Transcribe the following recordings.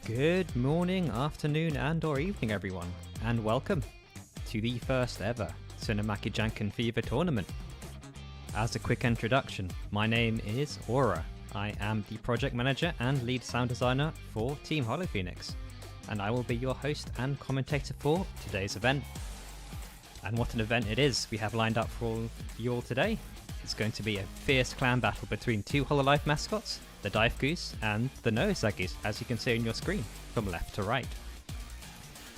Good morning, afternoon and or evening everyone, and welcome to the first ever Tsunomaki Janken Fever tournament. As a quick introduction, my name is Aura. I am the project manager and lead sound designer for TeamHoloPhoenix, and I will be your host and commentator for today's event. And what an event it is we have lined up for you all today. It's going to be a fierce clan battle between two Hololive mascots, the Daifukus and the Nousagis, as you can see on your screen from left to right.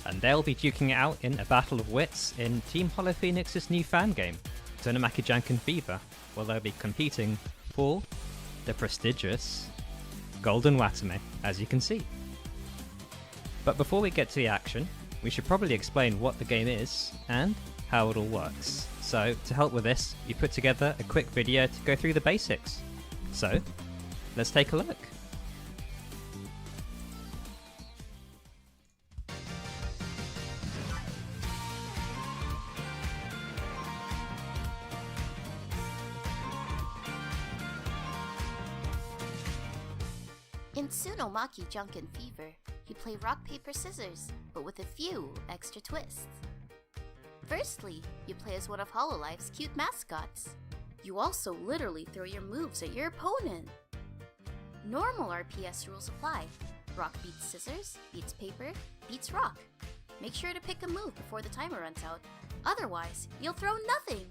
And they'll be duking it out in a battle of wits in TeamHoloPhoenix's new fan game, Tsunomaki Janken Fever, where they'll be competing for the prestigious Golden Watame, as you can see. But before we get to the action, we should probably explain what the game is and how it all works. So to help with this, we put together a quick video to go through the basics. So let's take a look. In Tsunomaki Janken Fever, you play rock, paper, scissors, but with a few extra twists. Firstly, you play as one of Hololive's cute mascots. You also literally throw your moves at your opponent. Normal RPS rules apply. Rock beats scissors, beats paper, beats rock. Make sure to pick a move before the timer runs out, otherwise you'll throw nothing.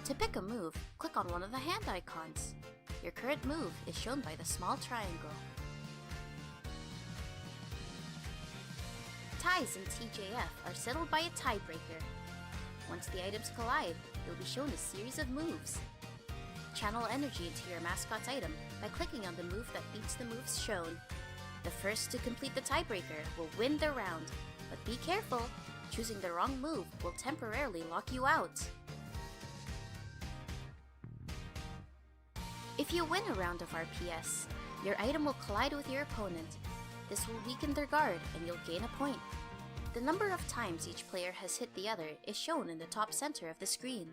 To pick a move, click on one of the hand icons. Your current move is shown by the small triangle. Ties in TJF are settled by a tiebreaker. Once the items collide, you'll be shown a series of moves. Channel energy into your mascot's item by clicking on the move that beats the moves shown. The first to complete the tiebreaker will win the round, but be careful, choosing the wrong move will temporarily lock you out. If you win a round of RPS, your item will collide with your opponent. This will weaken their guard and you'll gain a point. The number of times each player has hit the other is shown in the top center of the screen.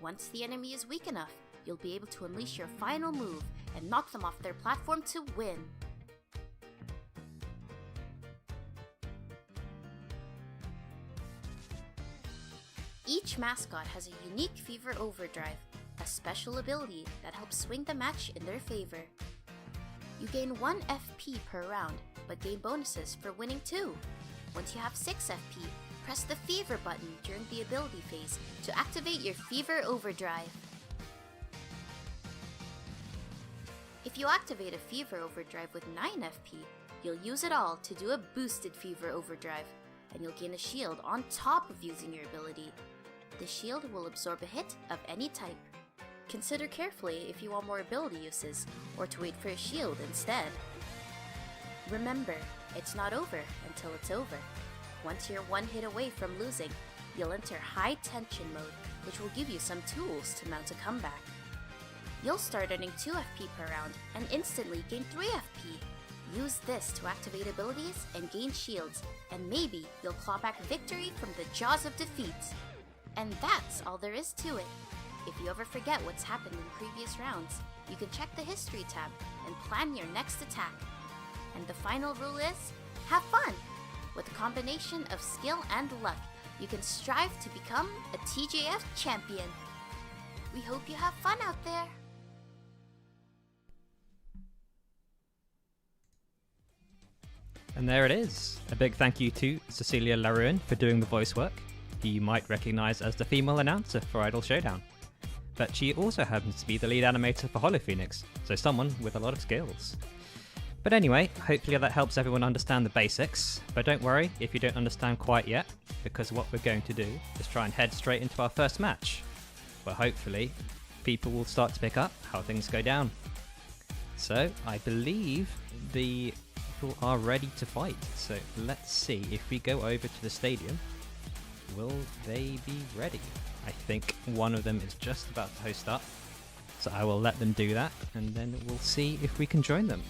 Once the enemy is weak enough, you'll be able to unleash your final move and knock them off their platform to win. Each mascot has a unique Fever Overdrive, a special ability that helps swing the match in their favor. You gain 1 FP per round, but gain bonuses for winning too. Once you have 6 FP, press the Fever button during the ability phase to activate your Fever Overdrive. If you activate a Fever Overdrive with 9 FP, you'll use it all to do a boosted Fever Overdrive, and you'll gain a shield on top of using your ability. The shield will absorb a hit of any type. Consider carefully if you want more ability uses, or to wait for a shield instead. Remember, it's not over until it's over. Once you're one hit away from losing, you'll enter high tension mode, which will give you some tools to mount a comeback. You'll start earning 2 FP per round and instantly gain 3 FP. Use this to activate abilities and gain shields, and maybe you'll claw back victory from the jaws of defeat. And that's all there is to it. If you ever forget what's happened in previous rounds, you can check the history tab and plan your next attack. And the final rule is, have fun! With a combination of skill and luck, you can strive to become a TJF champion. We hope you have fun out there! And there it is. A big thank you to Cecilia Laruin for doing the voice work, who you might recognize as the female announcer for Idol Showdown. But she also happens to be the lead animator for HoloPhoenix, so someone with a lot of skills. But anyway, hopefully that helps everyone understand the basics, but don't worry if you don't understand quite yet, because what we're going to do is try and head straight into our first match, where hopefully people will start to pick up how things go down. So I believe the people are ready to fight, so let's see if we go over to the stadium, will they be ready? I think one of them is just about to host up, so I will let them do that and then we'll see if we can join them.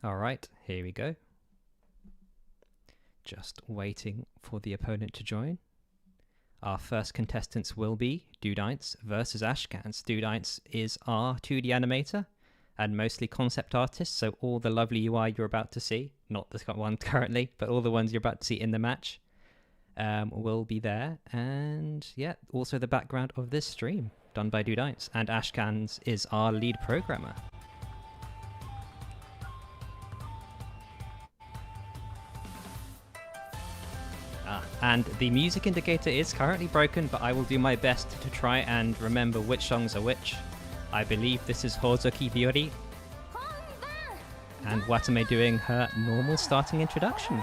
Alright, here we go. Just waiting for the opponent to join. Our first contestants will be Dudites versus Ashcans. Dudites is our 2D animator and mostly concept artist, so all the lovely UI you're about to see, not this one currently, but all the ones you're about to see in the match will be there. And yeah, also the background of this stream done by Dudites, and Ashcans is our lead programmer. And the music indicator is currently broken, but I will do my best to try and remember which songs are which. I believe this is Hozuki Biori and Watame doing her normal starting introduction.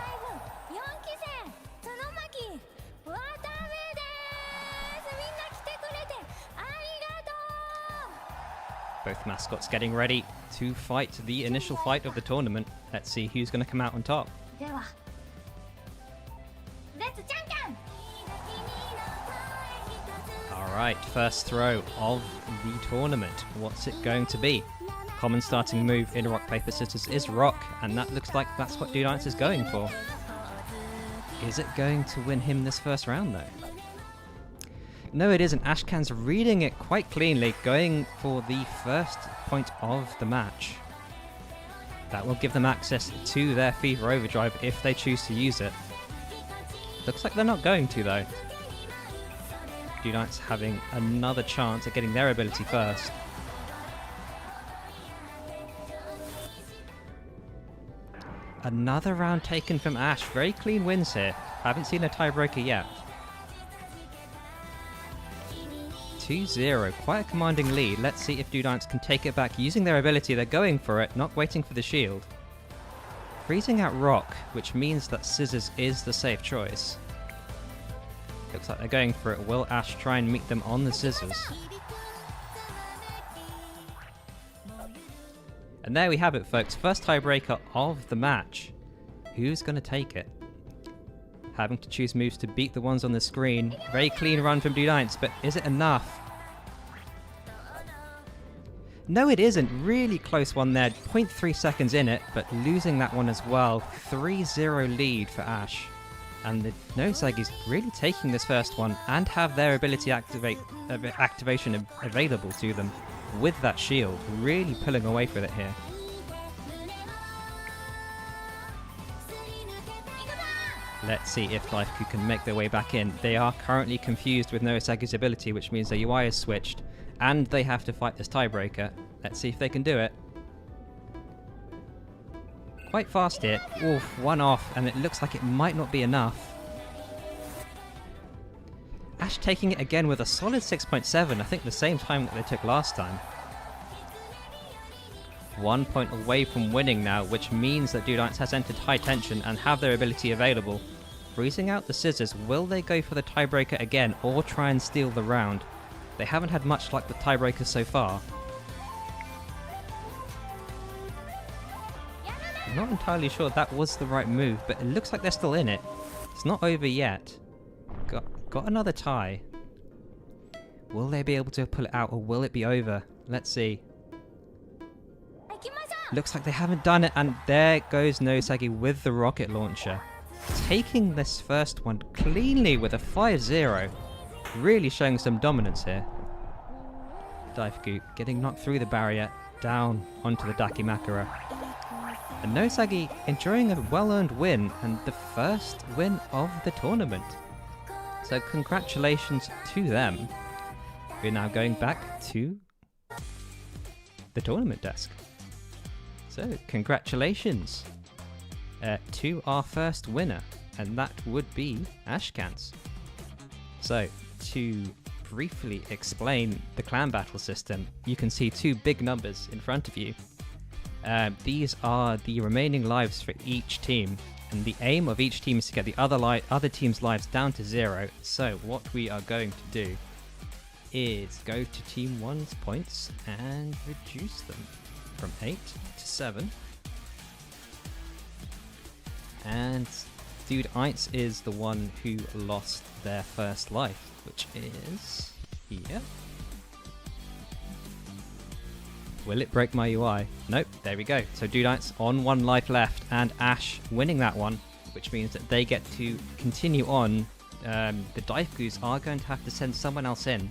Both mascots getting ready to fight the initial fight of the tournament. Let's see who's going to come out on top. Alright, first throw of the tournament. What's it going to be? Common starting move in rock, paper, scissors is rock, and that looks like that's what Dudites is going for. Is it going to win him this first round though? No, it isn't. Ashcan's reading it quite cleanly, going for the first point of the match. That will give them access to their Fever Overdrive if they choose to use it. Looks like they're not going to though. Dudites having another chance at getting their ability first. Another round taken from Ash. Very clean wins here. Haven't seen a tiebreaker yet. 2-0. Quite a commanding lead. Let's see if Dudites can take it back using their ability. They're going for it, not waiting for the shield. Freezing out rock, which means that scissors is the safe choice. Looks like they're going for it. Will Ash try and meet them on the scissors? And there we have it, folks. First tiebreaker of the match. Who's going to take it? Having to choose moves to beat the ones on the screen. Very clean run from Dudites, but is it enough? No, it isn't. Really close one there. 0.3 seconds in it, but losing that one as well. 3-0 lead for Ash. And the Nousagis really taking this first one and have their ability activation available to them with that shield, really pulling away with it here. Let's see if Daifukus can make their way back in. They are currently confused with Nousagis' ability, which means their UI is switched, and they have to fight this tiebreaker. Let's see if they can do it. Quite fast here. Oof, one off, and it looks like it might not be enough. Ash taking it again with a solid 6.7, I think the same time that they took last time. 1 point away from winning now, which means that Dudites has entered high tension and have their ability available. Freezing out the scissors, will they go for the tiebreaker again or try and steal the round? They haven't had much luck with tiebreakers so far. I'm not entirely sure that was the right move, but it looks like they're still in it. It's not over yet. Got another tie. Will they be able to pull it out, or will it be over? Let's see. Looks like they haven't done it, and there goes Nousagi with the rocket launcher. Taking this first one cleanly with a 5-0. Really showing some dominance here. Daifukus getting knocked through the barrier, down onto the Dakimakura. And Nousagi enjoying a well-earned win, and the first win of the tournament. So congratulations to them. We're now going back to the tournament desk. So, congratulations to our first winner, and that would be Ashkans. So, to briefly explain the clan battle system, you can see two big numbers in front of you. These are the remaining lives for each team, and the aim of each team is to get the other team's lives down to 0. So, what we are going to do is go to Team 1's points and reduce them from 8 to 7. And Dude Eitz is the one who lost their first life, which is here. Will it break my UI? Nope, there we go. So Dude Eitz on 1 life left, and Ash winning that one, which means that they get to continue on. The Daifukus are going to have to send someone else in.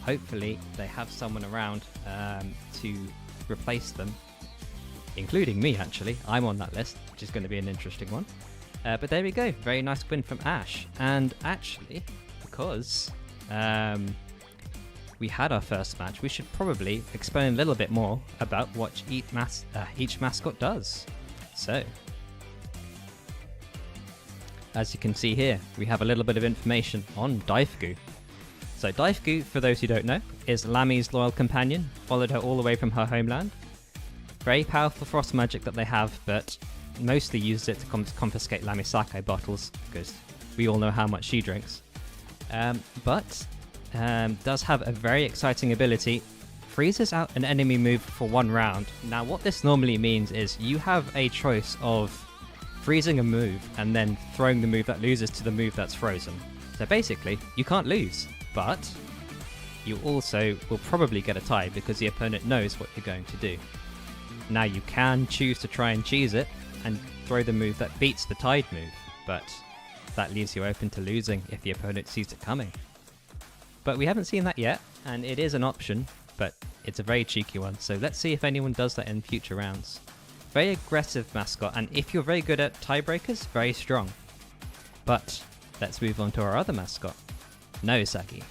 Hopefully they have someone around to replace them, including me actually. I'm on that list, which is going to be an interesting one. But there we go, very nice win from Ash. And actually, because we had our first match, we should probably explain a little bit more about what each mascot does. So, as you can see here, we have a little bit of information on Daifukus. So Daifukus, for those who don't know, is Lami's loyal companion, followed her all the way from her homeland. Very powerful frost magic that they have, but mostly uses it to confiscate Lami's sake bottles, because we all know how much she drinks. But does have a very exciting ability, freezes out an enemy move for 1 round. Now what this normally means is you have a choice of freezing a move and then throwing the move that loses to the move that's frozen. So basically, you can't lose. But you also will probably get a tie because the opponent knows what you're going to do. Now you can choose to try and cheese it and throw the move that beats the tied move, but that leaves you open to losing if the opponent sees it coming. But we haven't seen that yet, and it is an option, but it's a very cheeky one, so let's see if anyone does that in future rounds. Very aggressive mascot, and if you're very good at tiebreakers, very strong. But let's move on to our other mascot, Nousagi.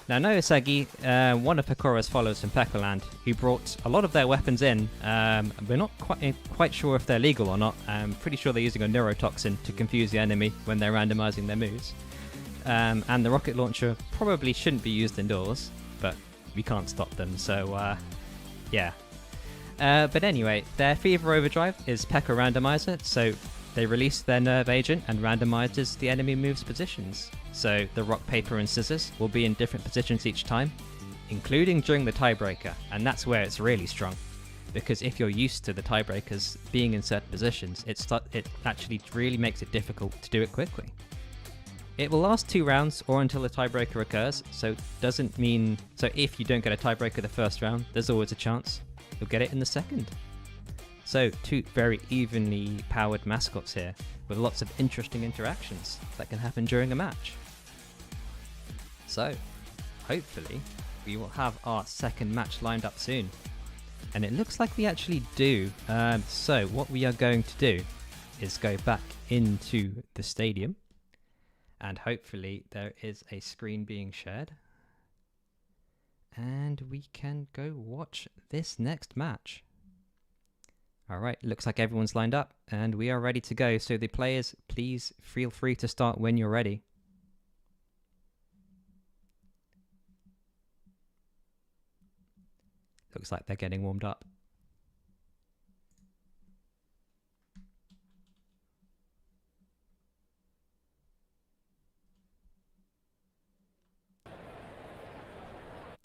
Now Nousagi, one of Pakura's followers from Pekkaland, who brought a lot of their weapons in. We're not quite sure if they're legal or not. I'm pretty sure they're using a neurotoxin to confuse the enemy when they're randomizing their moves. And the rocket launcher probably shouldn't be used indoors, but we can't stop them, so yeah. But anyway, their Fever Overdrive is P.E.K.K.A Randomizer, so they release their Nerve Agent and randomizes the enemy move's positions. So the rock, paper and scissors will be in different positions each time, including during the tiebreaker, and that's where it's really strong. Because if you're used to the tiebreakers being in certain positions, it actually really makes it difficult to do it quickly. It will last 2 rounds or until a tiebreaker occurs, so if you don't get a tiebreaker the first round, there's always a chance you'll get it in the second. So 2 very evenly powered mascots here, with lots of interesting interactions that can happen during a match. So, hopefully, we will have our second match lined up soon. And it looks like we actually do. So what we are going to do is go back into the stadium, and hopefully there is a screen being shared. And we can go watch this next match. Alright, looks like everyone's lined up and we are ready to go. So the players, please feel free to start when you're ready. Looks like they're getting warmed up.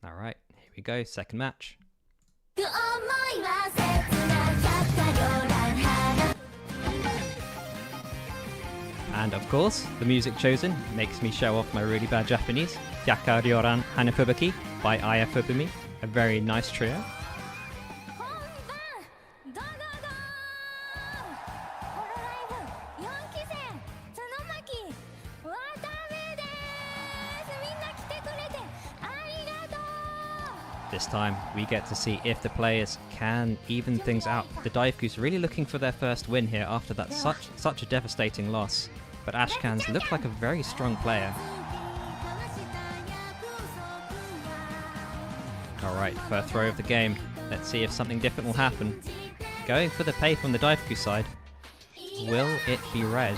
Alright, here we go, second match. く思いは切なかったような And of course, the music chosen makes me show off my really bad Japanese. Yaka Ryoran Hanafubuki by Aya Fubumi, a very nice trio. This time, we get to see if the players can even things out. The Daifukus really looking for their first win here after that such a devastating loss. But Ashcans look like a very strong player. Alright, first throw of the game. Let's see if something different will happen. Going for the pay from the Daifuku side. Will it be red?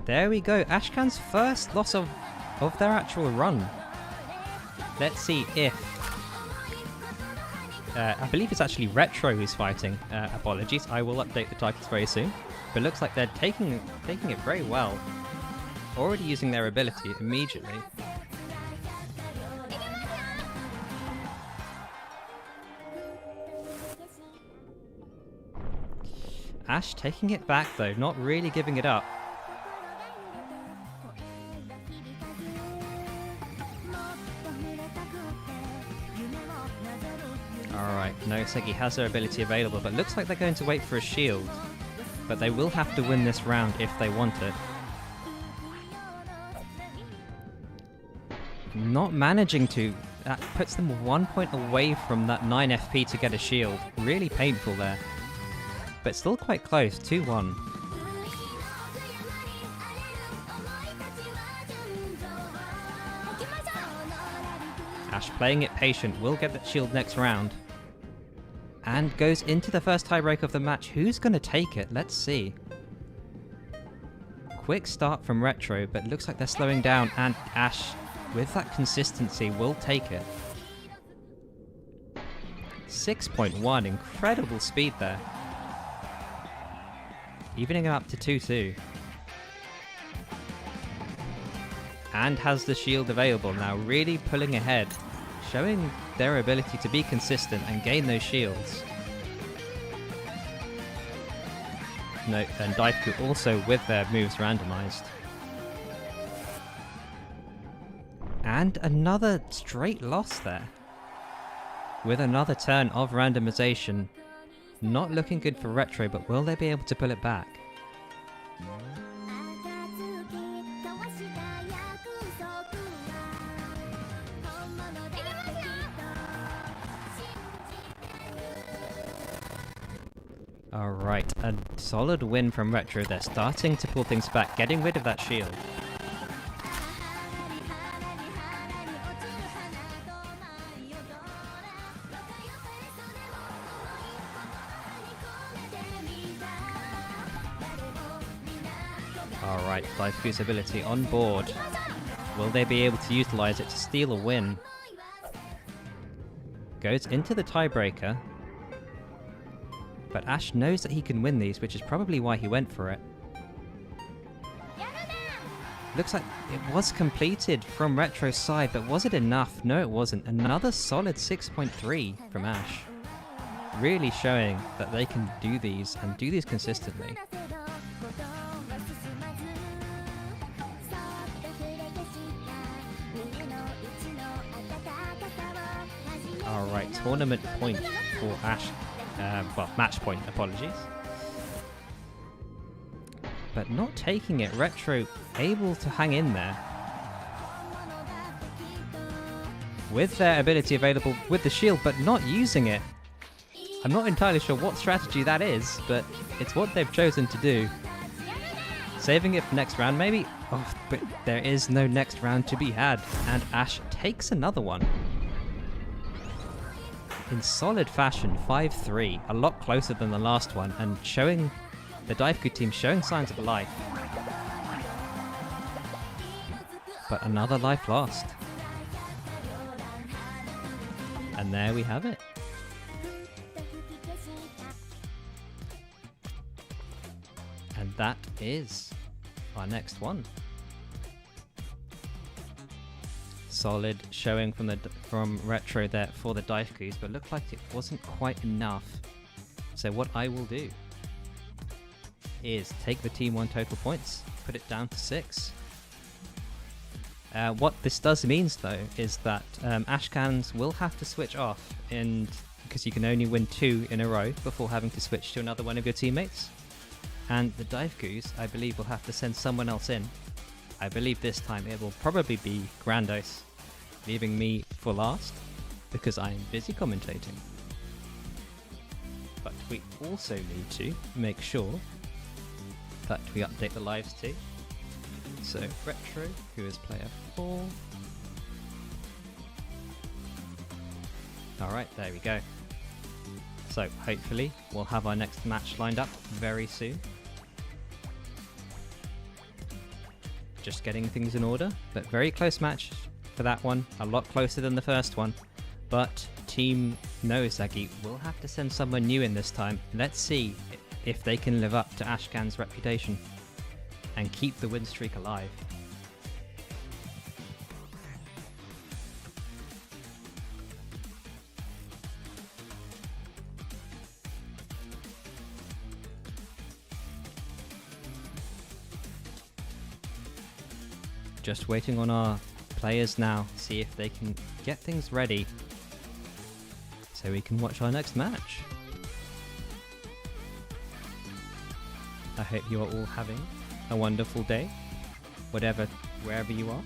There we go, Ashcan's first loss of their actual run. Let's see if... I believe it's actually Retro who's fighting. Apologies, I will update the titles very soon. But it looks like they're taking it very well. Already using their ability immediately. Ash taking it back though, not really giving it up. Alright, Nousagis has their ability available, but looks like they're going to wait for a shield. But they will have to win this round if they want it. Not managing to. That puts them 1 point away from that 9 FP to get a shield. Really painful there. But still quite close, 2-1. Ash playing it patient, will get that shield next round. And goes into the first tiebreak of the match. Who's going to take it? Let's see. Quick start from Retro, but looks like they're slowing down, and Ash, with that consistency, will take it. 6.1, incredible speed there. Evening it up to 2-2. And has the shield available now, really pulling ahead. Showing their ability to be consistent and gain those shields. No, and Daifuku also with their moves randomized. And another straight loss there. With another turn of randomization. Not looking good for Retro, but will they be able to pull it back? Alright, a solid win from Retro. They're starting to pull things back, getting rid of that shield. Alright, Daifuku's ability on board. Will they be able to utilize it to steal a win? Goes into the tiebreaker. But Ash knows that he can win these, which is probably why he went for it. Looks like it was completed from Retro's side, but was it enough? No, it wasn't. Another solid 6.3 from Ash. Really showing that they can do these, and do these consistently. Alright, tournament point for Ash. Well, match point, apologies. But not taking it, Retro able to hang in there. With their ability available with the shield, but not using it. I'm not entirely sure what strategy that is, but it's what they've chosen to do. Saving it for next round, maybe? Oh, but there is no next round to be had, and Ash takes another one. In solid fashion, 5-3, a lot closer than the last one, and showing the Daifuku team showing signs of life. But another life lost. And there we have it. And that is our next one. Solid showing from Retro there for the Daifukus, but looked like it wasn't quite enough. So what I will do is take the Team 1 total points, put it down to 6. What this does means though is that Ashcans will have to switch off, and because you can only win 2 in a row before having to switch to another one of your teammates. And the Daifukus, I believe, will have to send someone else in. I believe this time it will probably be Grandos, leaving me for last because I am busy commentating. But we also need to make sure that we update the lives too. So Retro, who is player 4. Alright, there we go. So hopefully we'll have our next match lined up very soon. Just getting things in order, but very close match for that one, a lot closer than the first one. But Team Nousagis will have to send someone new in this time. Let's see if they can live up to Ashcan's reputation and keep the win streak alive. Just waiting on our players now, see if they can get things ready so we can watch our next match. I hope you are all having a wonderful day, wherever you are.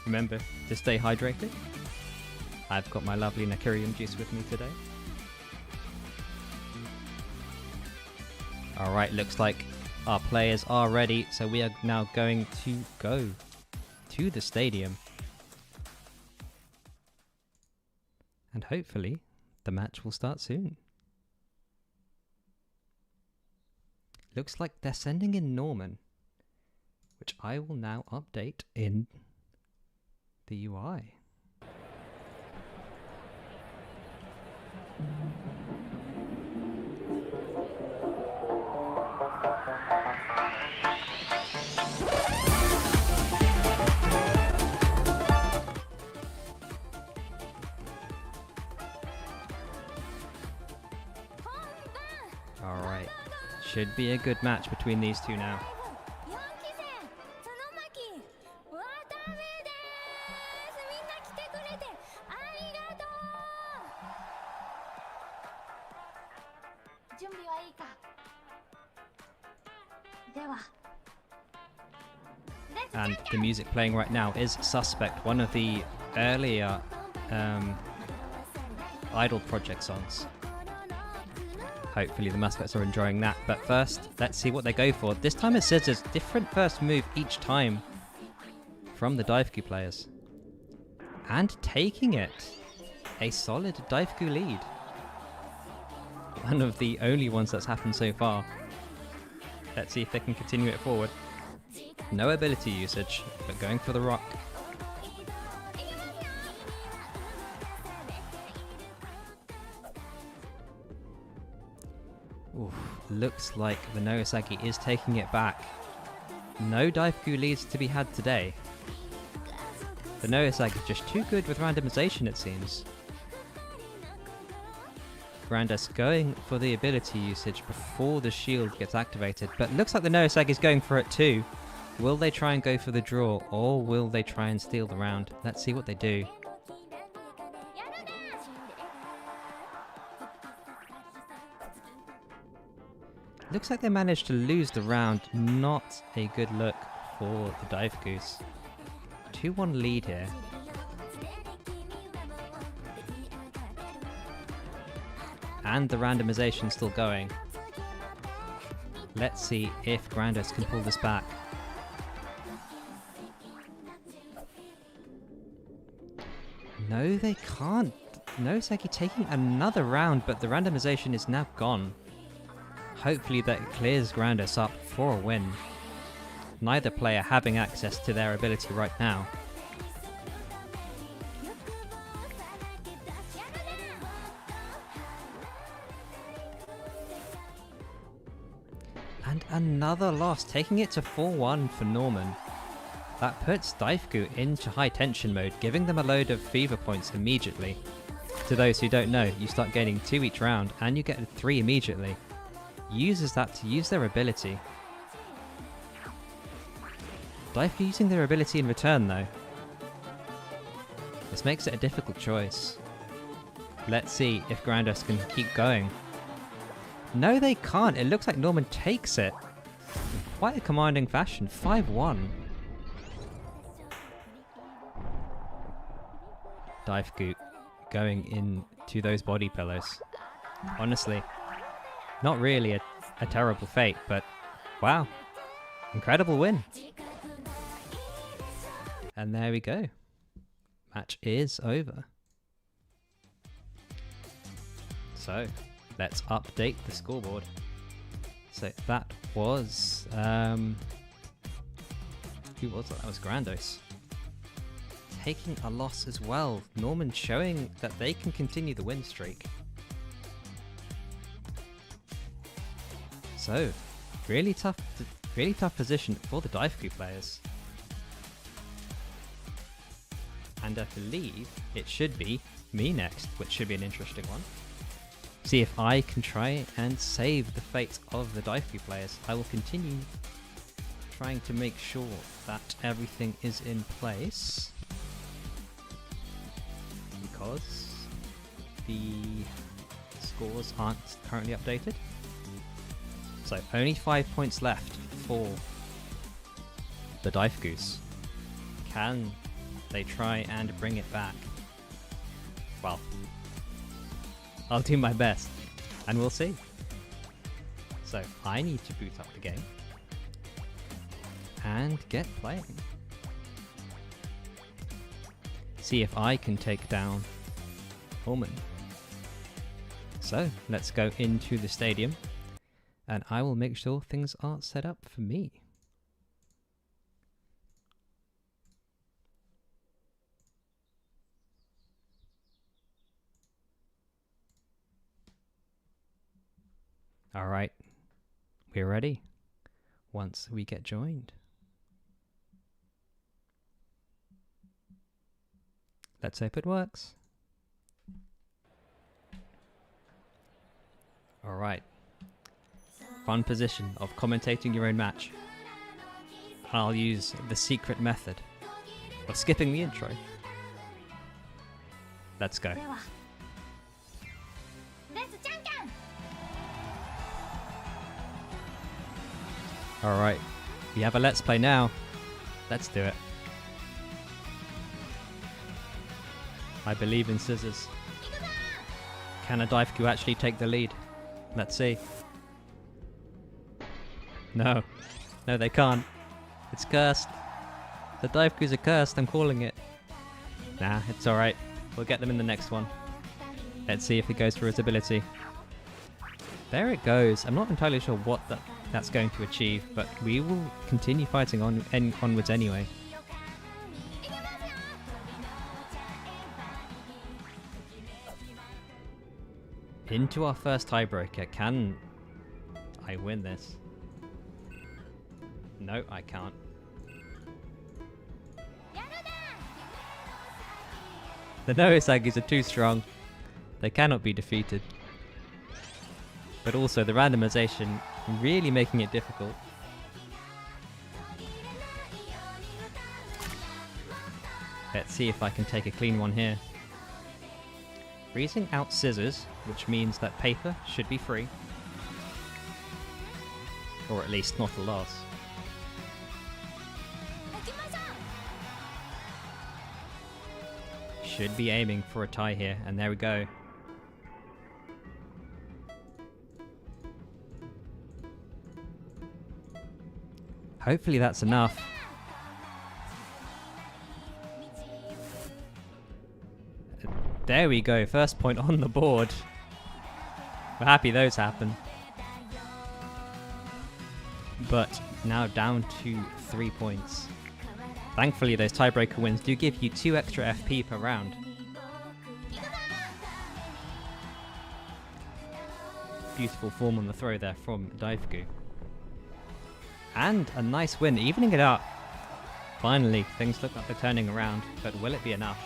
Remember to stay hydrated. I've got my lovely Nakirium juice with me today. Alright, looks like our players are ready, so we are now going to go to the stadium. And hopefully the match will start soon. Looks like they're sending in Norman, which I will now update in the UI. Alright, should be a good match between these two now. And the music playing right now is Suspect, one of the earlier Idol Project songs. Hopefully the mascots are enjoying that, but first, let's see what they go for. This time it says there's different first move each time from the Daifuku players. And taking it, a solid Daifuku lead. One of the only ones that's happened so far. Let's see if they can continue it forward. No ability usage, but going for the rock. Oof, looks like the Nousagis is taking it back. No Daifuku leads to be had today. The Nousagis just too good with randomization, it seems. Grandus going for the ability usage before the shield gets activated, but looks like the Nousagis is going for it too. Will they try and go for the draw, or will they try and steal the round? Let's see what they do. Looks like they managed to lose the round. Not a good look for the Daifukus. 2-1 lead here. And the randomization still going. Let's see if Grandus can pull this back. No, they can't. Nousagis taking another round, but the randomization is now gone. Hopefully that clears Grandus up for a win. Neither player having access to their ability right now. And another loss, taking it to 4-1 for Norman. That puts Daifuku into high tension mode, giving them a load of fever points immediately to those who don't know, you start gaining 2 each round, and you get 3 immediately. Uses that to use their ability. Daifukus using their ability in return though. This makes it a difficult choice. Let's see if Grandos can keep going. No, they can't. It looks like Norman takes it. In quite a commanding fashion. 5-1. Daifukus going into those body pillows. Honestly, not really a terrible fate, but wow. Incredible win. And there we go. Match is over. So, let's update the scoreboard. So that was who was that? That was Grandos. Taking a loss as well. Norman showing that they can continue the win streak. So, really tough position for the Daifukus players. And I believe it should be me next, which should be an interesting one. See if I can try and save the fate of the Daifukus players. I will continue trying to make sure that everything is in place, because the scores aren't currently updated. So only 5 points left for the Daifukus. Can they try and bring it back? Well, I'll do my best, and we'll see. So I need to boot up the game and get playing. See if I can take down Norman. So let's go into the stadium, and I will make sure things are set up for me. Alright, we're ready once we get joined. Let's hope it works. Alright, fun position of commentating your own match. I'll use the secret method of skipping the intro. Let's go. Alright, we have a let's play now. Let's do it. I believe in scissors. Can a Daifukus actually take the lead? Let's see. No. No, they can't. It's cursed. The Daifukus are cursed, I'm calling it. Nah, it's alright. We'll get them in the next one. Let's see if he goes for his ability. There it goes. I'm not entirely sure what that's going to achieve, but we will continue fighting onwards anyway. Into our first tiebreaker. Can I win this? No, I can't. The Nousagis are too strong. They cannot be defeated. But also the randomization really making it difficult. Let's see if I can take a clean one here. Freezing out scissors, which means that paper should be free. Or at least not a loss. Should be aiming for a tie here, and there we go. Hopefully that's enough. There we go, first point on the board. We're happy those happen. But now down to 3 points. Thankfully those tiebreaker wins do give you 2 extra FP per round. Beautiful form on the throw there from Daifukus. And a nice win, evening it up. Finally, things look like they're turning around, but will it be enough?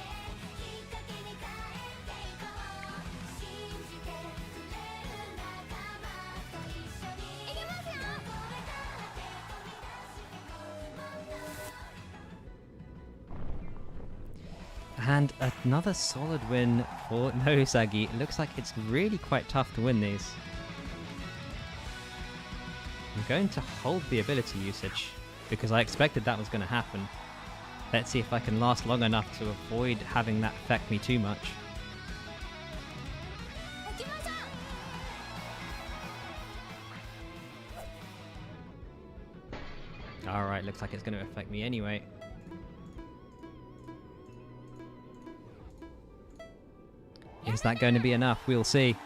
And another solid win for Nousagis. It looks like it's really quite tough to win these. I'm going to hold the ability usage because I expected that was going to happen. Let's see if I can last long enough to avoid having that affect me too much. Alright, looks like it's going to affect me anyway. Is that going to be enough? We'll see.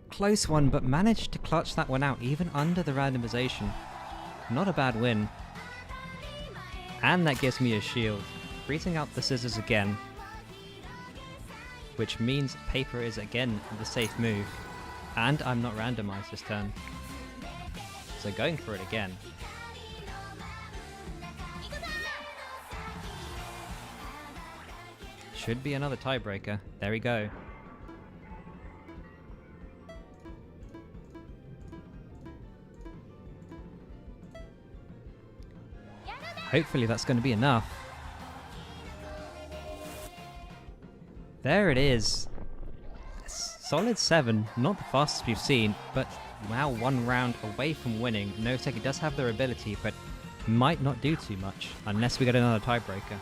Close one, but managed to clutch that one out even under the randomization. Not a bad win. And that gives me a shield. Freezing out the scissors again. Which means paper is again the safe move. And I'm not randomized this turn. So going for it again. Should be another tiebreaker. There we go. Hopefully that's going to be enough. There it is. Solid 7, not the fastest we've seen, but wow, one round away from winning. Nousagis does have their ability, but might not do too much unless we get another tiebreaker.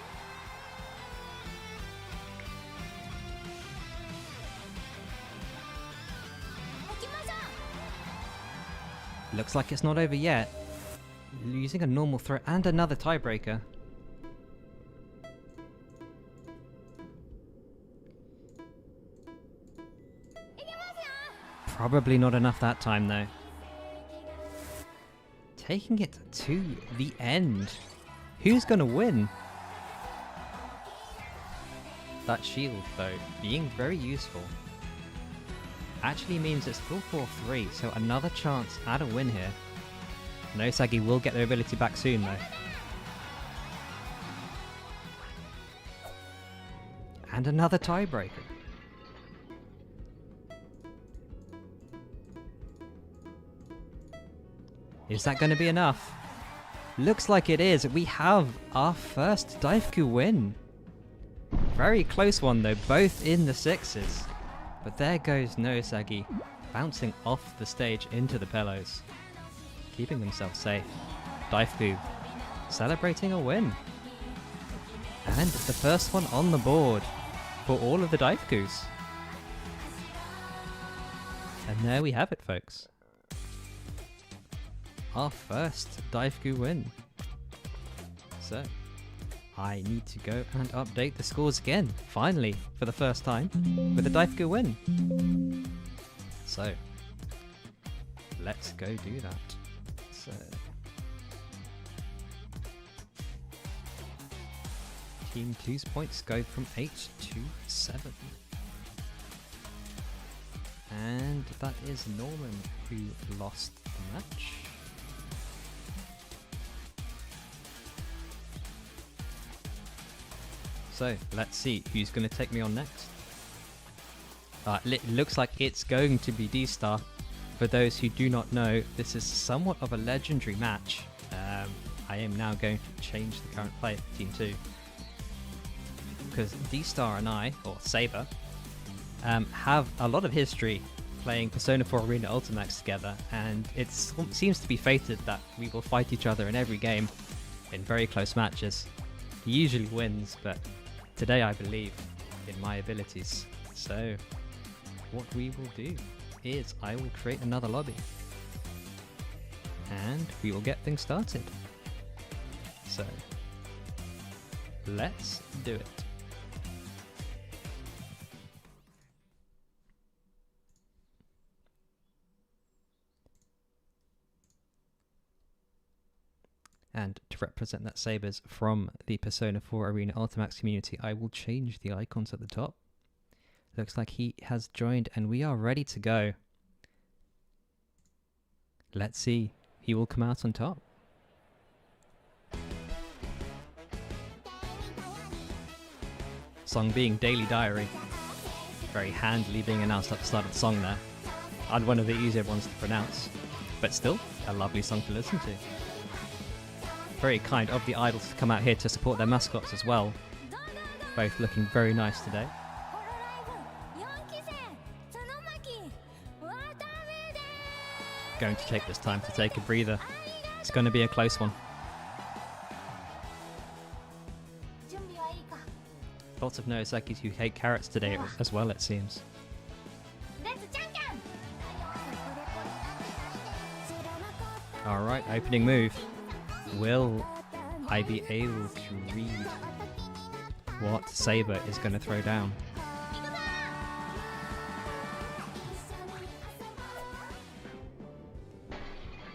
Looks like it's not over yet. Using a normal throw and another tiebreaker. Probably not enough that time though. Taking it to the end. Who's gonna win? That shield though, being very useful. Actually means it's still 4-3, so another chance at a win here. Nousagis will get their ability back soon though. And another tiebreaker. Is that going to be enough? Looks like it is. We have our first Daifukus win. Very close one though, both in the 6s. But there goes Nousagis, bouncing off the stage into the pillows. Keeping themselves safe. Daifukus celebrating a win. And the first one on the board for all of the Daifukus. And there we have it, folks. Our first Daifukus win. So, I need to go and update the scores again, finally, for the first time, with a Daifukus win. So, let's go do that. So, Team 2's points go from 8 to 7. And that is Norman who lost the match. So, let's see who's going to take me on next. Looks like it's going to be D-Star. For those who do not know, this is somewhat of a legendary match. I am now going to change the current player for Team 2. Because D-Star and I, or Saber, have a lot of history playing Persona 4 Arena Ultimax together, and it seems to be fated that we will fight each other in every game in very close matches. He usually wins, but today I believe in my abilities. So what we will do is I will create another lobby and we will get things started. So let's do it. And to represent that Sabers from the Persona 4 Arena Ultimax community, I will change the icons at the top. Looks like he has joined and we are ready to go. Let's see who will come out on top. Song being Daily Diary. Very handily being announced at the start of the song there. And one of the easier ones to pronounce. But still, a lovely song to listen to. Very kind of the idols to come out here to support their mascots as well. Both looking very nice today. Going to take this time to take a breather. It's going to be a close one. Lots of Nousagis who hate carrots today as well, it seems. Alright, opening move. Will I be able to read what Saber is going to throw down?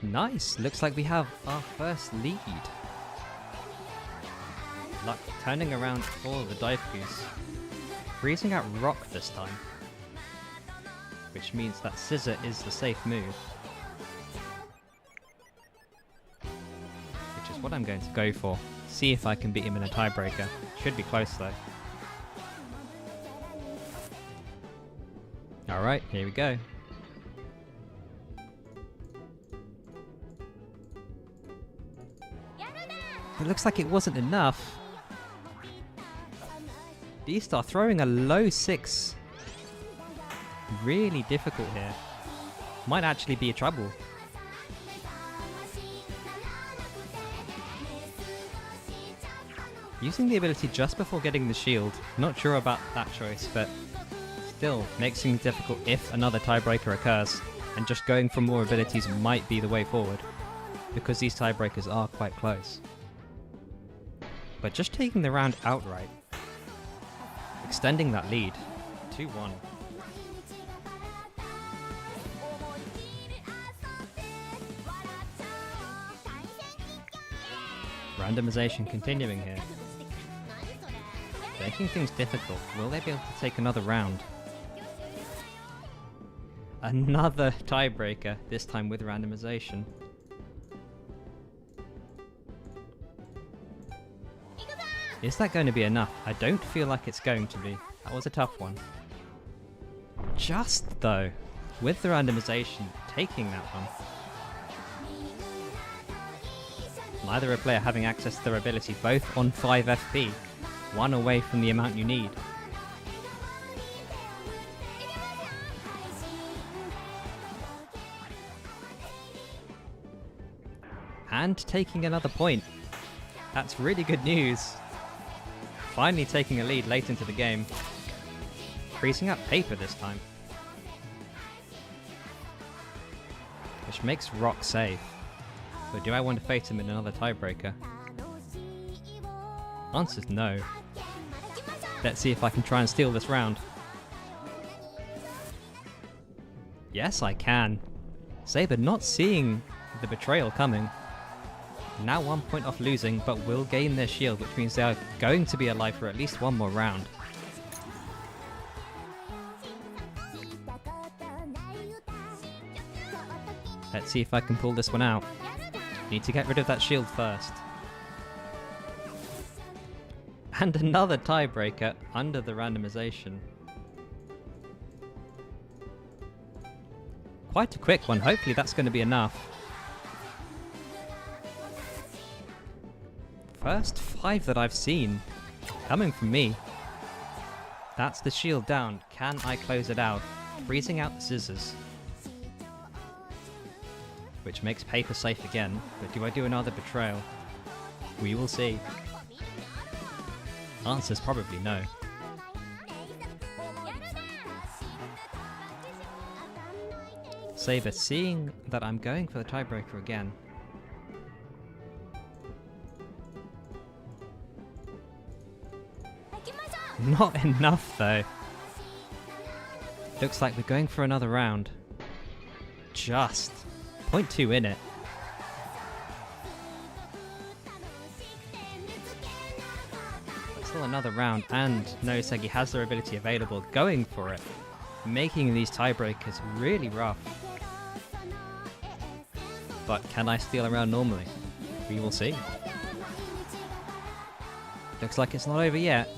Nice! Looks like we have our first lead. Luck turning around for the Daifukus. Freezing out Rock this time. Which means that Scissor is the safe move. Which is what I'm going to go for. See if I can beat him in a tiebreaker. Should be close though. Alright, here we go. It looks like it wasn't enough. D-Star throwing a low 6. Really difficult here. Might actually be a trouble. Using the ability just before getting the shield. Not sure about that choice, but still makes things difficult if another tiebreaker occurs. And just going for more abilities might be the way forward, because these tiebreakers are quite close. But just taking the round outright, extending that lead, 2-1. Randomization continuing here. Making things difficult. Will they be able to take another round? Another tiebreaker, this time with randomization. Is that going to be enough? I don't feel like it's going to be. That was a tough one. Just though, with the randomization, taking that one. Neither a player having access to their ability, both on 5 FP, one away from the amount you need. And taking another point. That's really good news. Finally taking a lead late into the game. Freezing up paper this time. Which makes Rock safe. But do I want to face him in another tiebreaker? Answer's no. Let's see if I can try and steal this round. Yes, I can. Saber not seeing the betrayal coming. Now 1 point off losing, but will gain their shield, which means they are going to be alive for at least one more round. Let's see if I can pull this one out. Need to get rid of that shield first. And another tiebreaker under the randomization. Quite a quick one. Hopefully that's going to be enough. First 5 that I've seen coming from me. That's the shield down. Can I close it out? Freezing out the scissors. Which makes paper safe again. But do I do another betrayal? We will see. Answer's probably no. Saber seeing that I'm going for the tiebreaker again. Not enough though. Looks like we're going for another round. Just 0.2 in it. But still another round, and Nousagi has their ability available, going for it. Making these tiebreakers really rough. But can I steal a round normally? We will see. Looks like it's not over yet.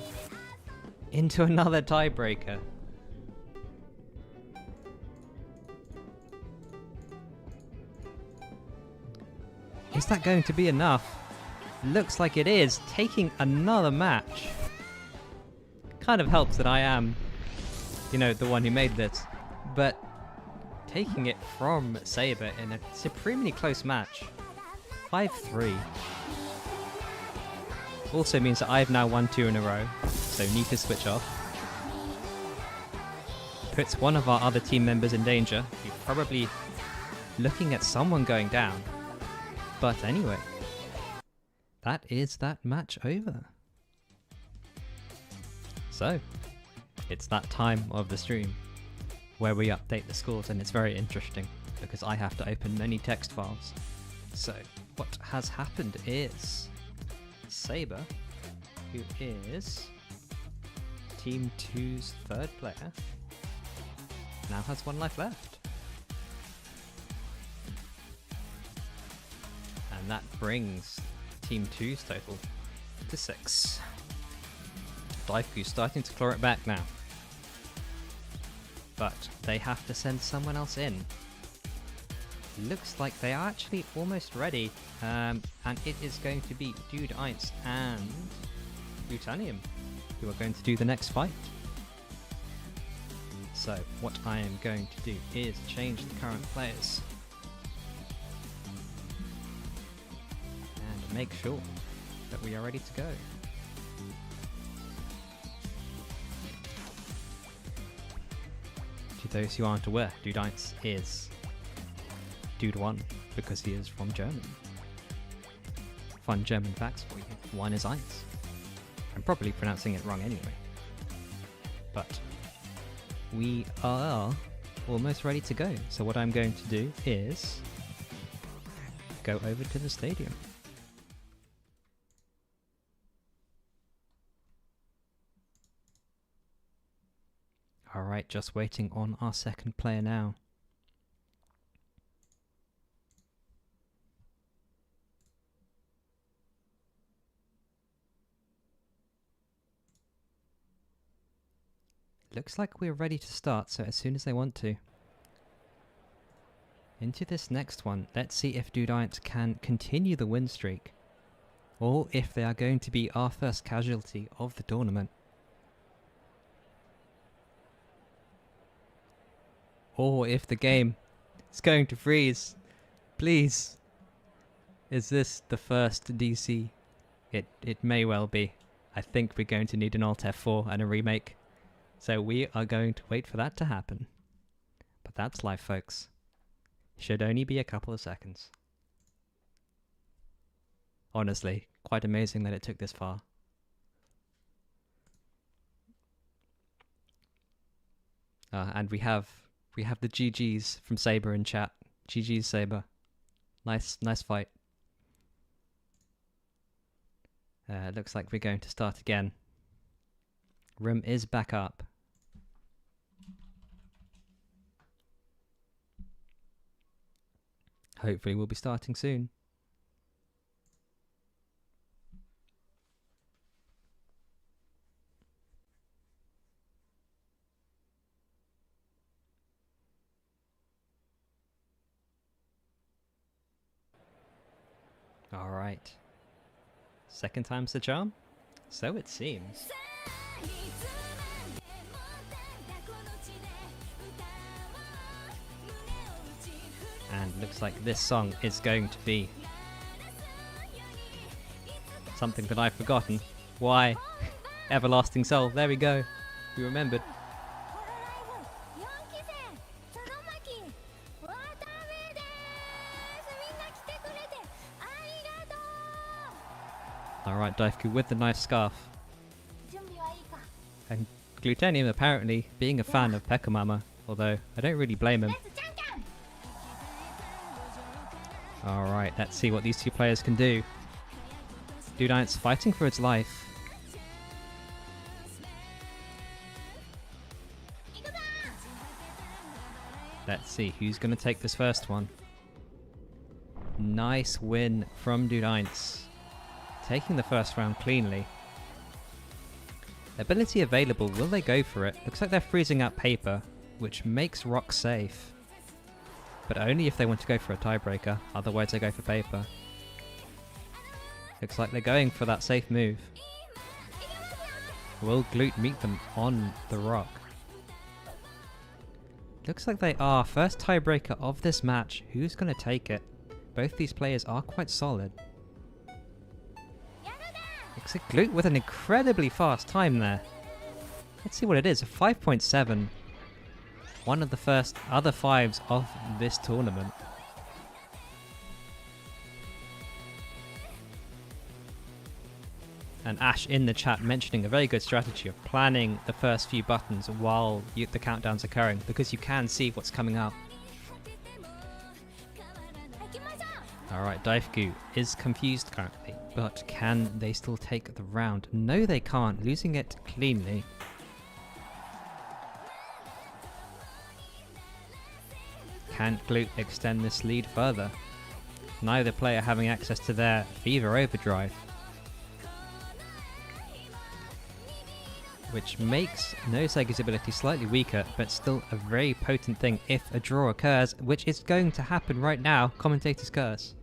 Into another tiebreaker. Is that going to be enough? Looks like it is, taking another match. Kind of helps that I am, you know, the one who made this. But taking it from Saber in a supremely close match. 5-3. Also means that I've now won 2 in a row, so need to switch off. Puts one of our other team members in danger. He's probably looking at someone going down. But anyway, that is that match over. So, it's that time of the stream where we update the scores, and it's very interesting because I have to open many text files. So, what has happened is Saber, who is Team 2's third player, now has 1 life left. And that brings Team 2's total to 6. Daifukus starting to claw it back now. But they have to send someone else in. Looks like they are actually almost ready. And it is going to be Dude Eins and Butanium who are going to do the next fight. So what I am going to do is change the current players. And make sure that we are ready to go. To those who aren't aware, Dude Eins is Dude 1 because he is from Germany. Fun German facts for you. 1 is Eins. I'm probably pronouncing it wrong anyway. But we are almost ready to go. So what I'm going to do is go over to the stadium. Alright, just waiting on our second player now. Looks like we're ready to start, so as soon as they want to. Into this next one, let's see if Dude Eins can continue the win streak, or if they are going to be our first casualty of the tournament. Or if the game is going to freeze. Please. Is this the first DC? It may well be. I think we're going to need an Alt F4 and a remake. So we are going to wait for that to happen. But that's life, folks. Should only be a couple of seconds. Honestly, quite amazing that it took this far. And we have the GGs from Saber in chat. GG's Saber. Nice fight. Looks like we're going to start again. Room is back up. Hopefully we'll be starting soon. Alright. Second time's the charm? So it seems. And looks like this song is going to be something that I've forgotten. Why? Everlasting Soul. There we go. We remembered. Alright, Daifukus with the nice scarf. And Glutenium apparently being a fan of Pekamama, although I don't really blame him. Alright, let's see what these two players can do. Dude Eins fighting for its life. Let's see who's going to take this first one. Nice win from Dude Eins. Taking the first round cleanly. Ability available, will they go for it? Looks like they're freezing out paper, which makes rock safe. But only if they want to go for a tiebreaker, otherwise they go for paper. Looks like they're going for that safe move. Will Glute meet them on the rock? Looks like they are. First tiebreaker of this match. Who's going to take it? Both these players are quite solid. Looks like Glute with an incredibly fast time there. Let's see what it is. A 5.7. One of the first other fives of this tournament. And Ash in the chat mentioning a very good strategy of planning the first few buttons while the countdown's occurring, because you can see what's coming up. Alright, Daifukus is confused currently, but can they still take the round? No, they can't, losing it cleanly. Can Glute extend this lead further? Neither player having access to their Fever Overdrive, which makes Nousagis' ability slightly weaker, but still a very potent thing if a draw occurs, which is going to happen right now. Commentator's curse.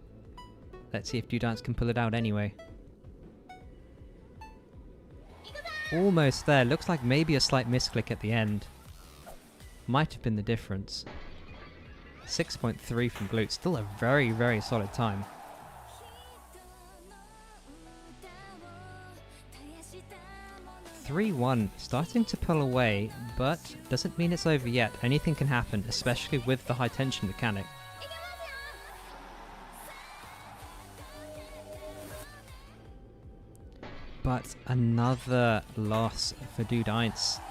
Let's see if Dudance can pull it out anyway. Almost there. Looks like maybe a slight misclick at the end. Might have been the difference. 6.3 from Glute. Still a very, very solid time. 3-1, starting to pull away, but doesn't mean it's over yet. Anything can happen, especially with the high tension mechanic. But another loss for Dudance.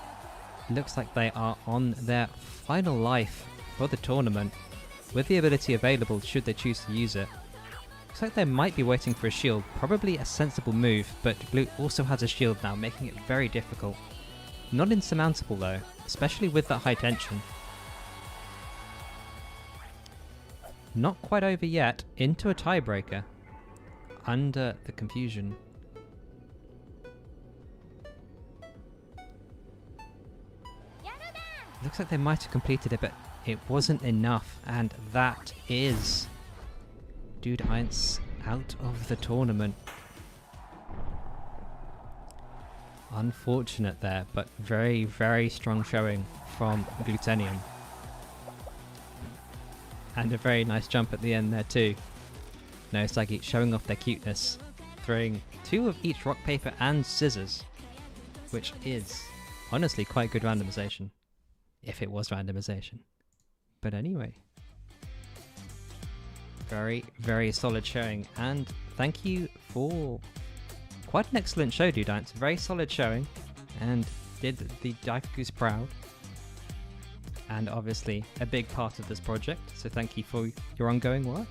Looks like they are on their final life for the tournament, with the ability available should they choose to use it. Looks like they might be waiting for a shield, probably a sensible move, but Glute also has a shield now, making it very difficult. Not insurmountable though, especially with that high tension. Not quite over yet, into a tiebreaker, under the confusion. Looks like they might have completed it, but it wasn't enough, and that is Dudance out of the tournament. Unfortunate there, but very, very strong showing from Glutenium. And a very nice jump at the end there too. Nousagis showing off their cuteness, throwing 2 of each rock, paper and scissors, which is honestly quite good randomization, if it was randomization. But anyway. Very, very solid showing, and thank you for quite an excellent show, Dudance. Very solid showing, and did the Daifukus proud, and obviously a big part of this project, so thank you for your ongoing work.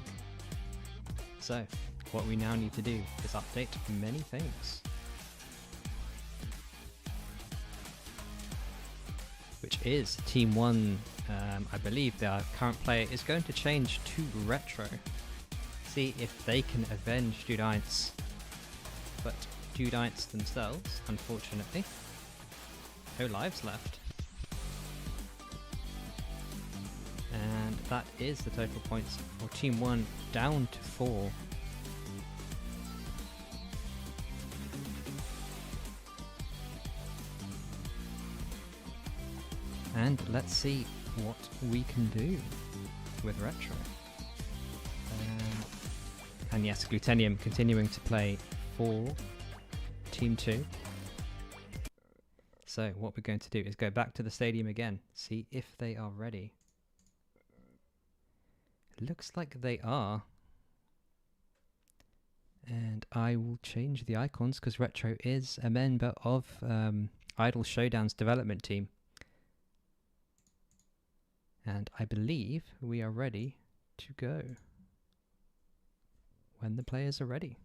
So, what we now need to do is update many things. Which is Team 1, I believe their current player is going to change to Retro. See if they can avenge Dudance. But Dudance themselves, unfortunately, no lives left. And that is the total points for Team 1, down to 4. And let's see what we can do with Retro. And yes, Glutenium continuing to play for Team 2. So what we're going to do is go back to the stadium again, see if they are ready. Looks like they are. And I will change the icons because Retro is a member of Idol Showdown's development team. And I believe we are ready to go when the players are ready.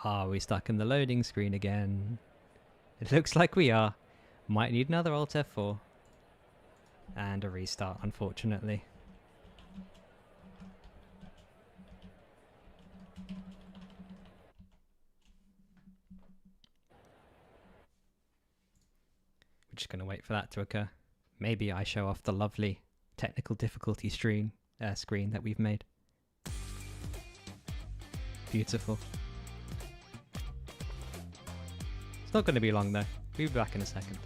Are we stuck in the loading screen again? It looks like we are. Might need another Alt F4. And a restart, unfortunately. We're just going to wait for that to occur. Maybe I show off the lovely technical difficulty screen that we've made. Beautiful. It's not going to be long though. We'll be back in a second.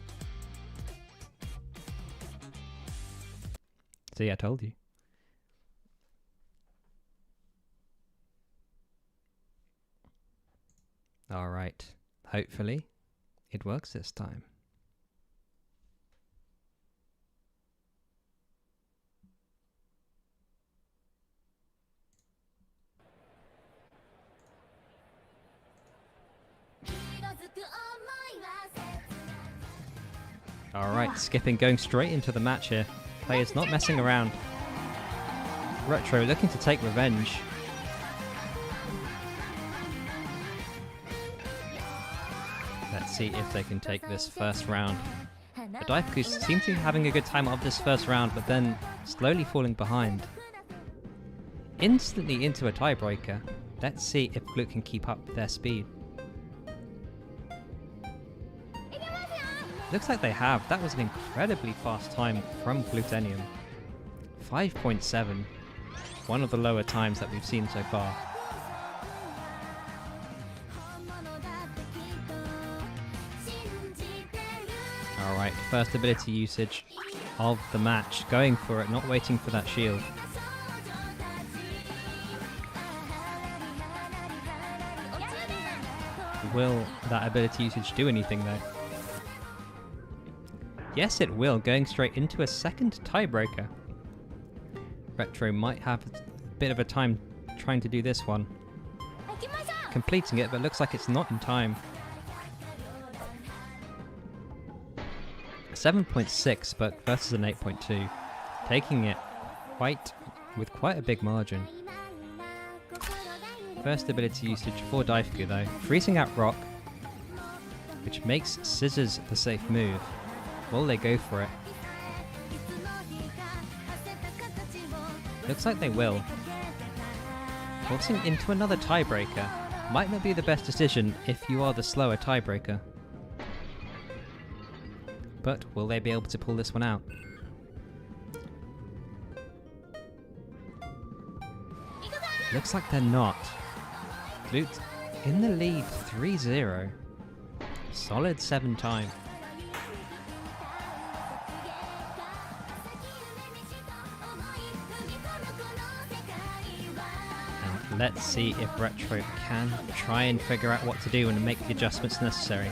See, I told you. Alright. Hopefully, it works this time. Alright, skipping, going straight into the match here. Players not messing around. Retro looking to take revenge. Let's see if they can take this first round. The Daifukus seem to be having a good time of this first round, but then slowly falling behind. Instantly into a tiebreaker. Let's see if Glute can keep up their speed. Looks like they have. That was an incredibly fast time from Glutenium. 5.7. One of the lower times that we've seen so far. Alright, first ability usage of the match. Going for it, not waiting for that shield. Will that ability usage do anything though? Yes, it will, going straight into a second tiebreaker. Retro might have a bit of a time trying to do this one. Completing it, but looks like it's not in time. 7.6, but versus an 8.2. Taking it with quite a big margin. First ability usage for Daifuku though. Freezing out Rock, which makes Scissors the safe move. Will they go for it? Looks like they will. Forcing into another tiebreaker might not be the best decision if you are the slower tiebreaker. But will they be able to pull this one out? Looks like they're not. Glute in the lead 3-0. Solid 7 time. And let's see if Retro can try and figure out what to do and make the adjustments necessary.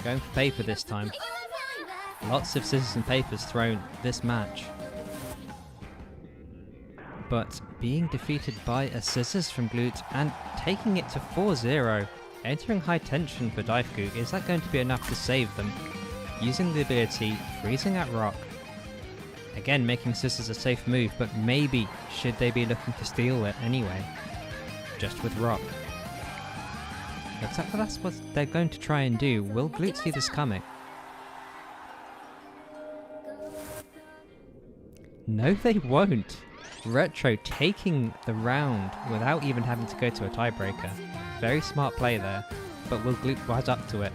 Going for paper this time. Lots of scissors and papers thrown this match. But being defeated by a scissors from Glute and taking it to 4-0, entering high tension for Daifuku, is that going to be enough to save them? Using the ability, freezing at Rock. Again, making scissors a safe move, but maybe should they be looking to steal it anyway? Just with Rock. Looks like that's what they're going to try and do. Will Glute see this coming? No, they won't. Retro taking the round without even having to go to a tiebreaker. Very smart play there, but will Glute rise up to it?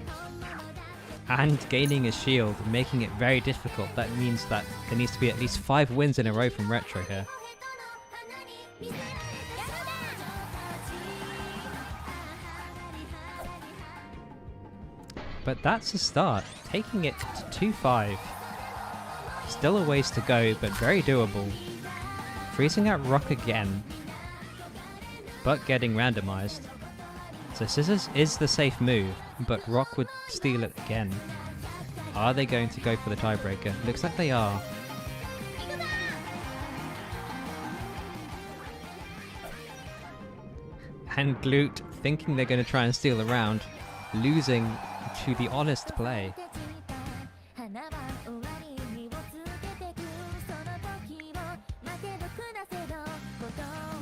And gaining a shield, making it very difficult. That means that there needs to be at least 5 wins in a row from Retro here. But that's a start, taking it to 2-5. Still a ways to go, but very doable. Freezing out Rock again, but getting randomized. So Scissors is the safe move, but Rock would steal it again. Are they going to go for the tiebreaker? Looks like they are. And Glute thinking they're going to try and steal the round, losing to the honest play.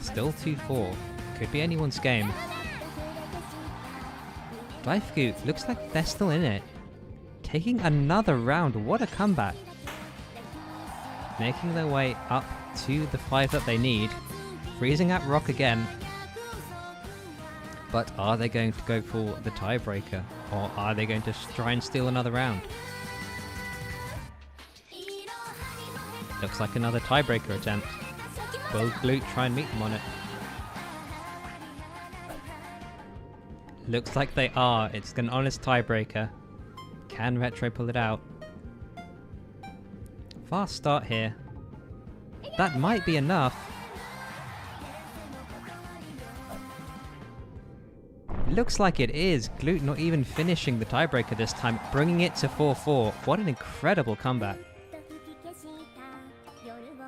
Still 2-4. Could be anyone's game. Daifuku looks like they're still in it. Taking another round. What a comeback. making their way up to the 5 that they need, freezing out Rock again. But are they going to go for the tiebreaker, or are they going to try and steal another round? Looks like another tiebreaker attempt. Will Glute try and meet them on it? Looks like they are. It's an honest tiebreaker. Can Retro pull it out? Fast start here. That might be enough. Looks like it is. Glute not even finishing the tiebreaker this time, bringing it to 4-4. What an incredible comeback.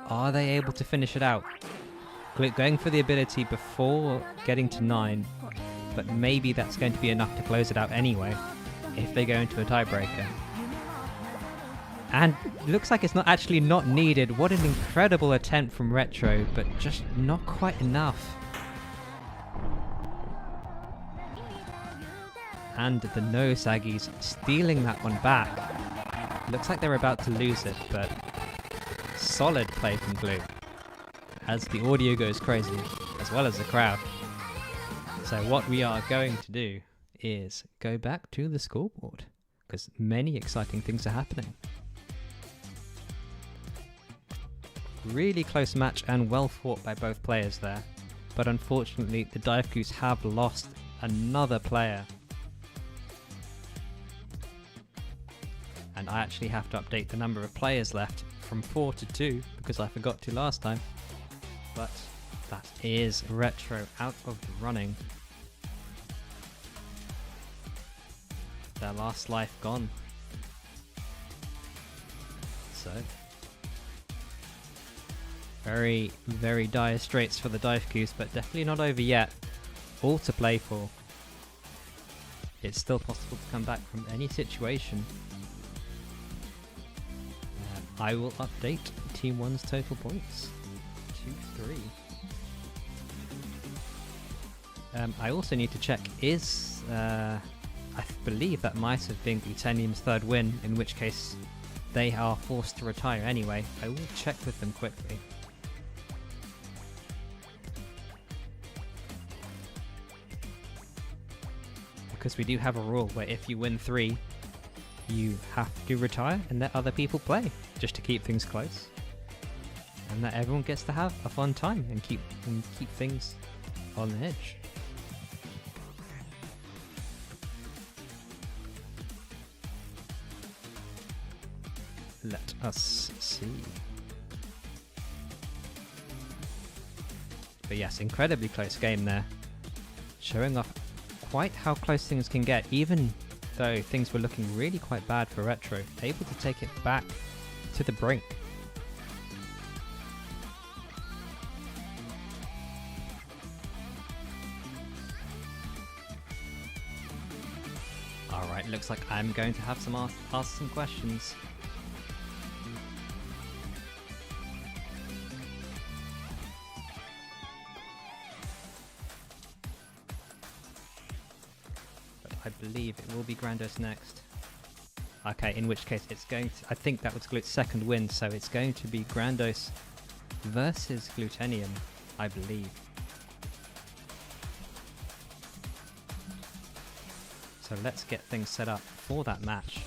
Are they able to finish it out? Glute going for the ability before getting to 9, but maybe that's going to be enough to close it out anyway, if they go into a tiebreaker. And looks like it's not needed. What an incredible attempt from Retro, but just not quite enough. And the Nousagis stealing that one back. Looks like they're about to lose it, but solid play from Glue. As the audio goes crazy, as well as the crowd. So what we are going to do is go back to the scoreboard, because many exciting things are happening. Really close match and well fought by both players there, but unfortunately the Daifukus have lost another player. And I actually have to update the number of players left from 4 to 2 because I forgot to last time. But that is Retro out of the running. Their last life gone. So very, very dire straits for the Daifukus, but definitely not over yet. All to play for. It's still possible to come back from any situation. I will update Team 1's total points. 2-3. I also need to check, I believe that might have been Glutenium's third win, in which case they are forced to retire anyway. I will check with them quickly. Because we do have a rule where if you win 3, you have to retire and let other people play, just to keep things close. And that everyone gets to have a fun time and keep things on edge. Let us see. But yes, incredibly close game there. Showing off quite how close things can get, even though things were looking really quite bad for Retro. Able to take it back to the brink. Alright, looks like I'm going to have to ask some questions. I believe it will be Grandos next. Okay, in which case it's going to... I think that was Glute's second win, so it's going to be Grandos versus Glutenium, I believe. So let's get things set up for that match.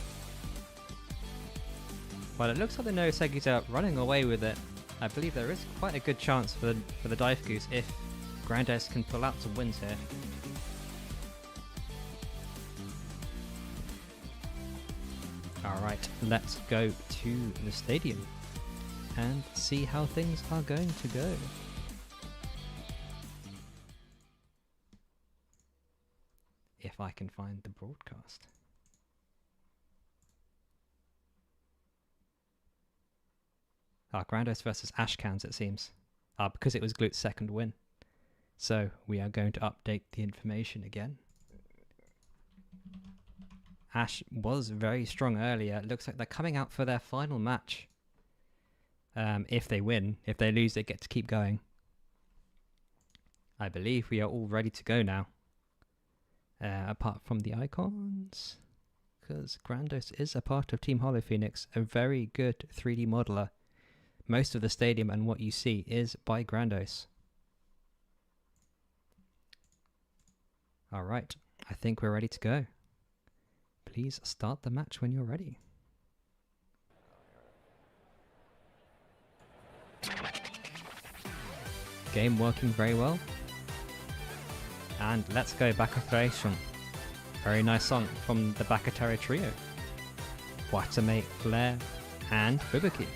Well, it looks like the Nousagis are running away with it. I believe there is quite a good chance for the Daifukus if Grandos can pull out some wins here. Alright, let's go to the stadium and see how things are going to go. If I can find the broadcast. Grandos versus Ashcans, it seems. Because it was Glute's second win. So we are going to update the information again. Ash was very strong earlier. It looks like they're coming out for their final match. If they win. If they lose, they get to keep going. I believe we are all ready to go now. Apart from the icons. Because Grandos is a part of TeamHoloPhoenix. A very good 3D modeler. most of the stadium and what you see is by Grandos. Alright, I think we're ready to go. Please start the match when you're ready. Game working very well. And let's go Bakatoration. Very nice song from the Bakatare trio. Watame, Flare, and Fubuki.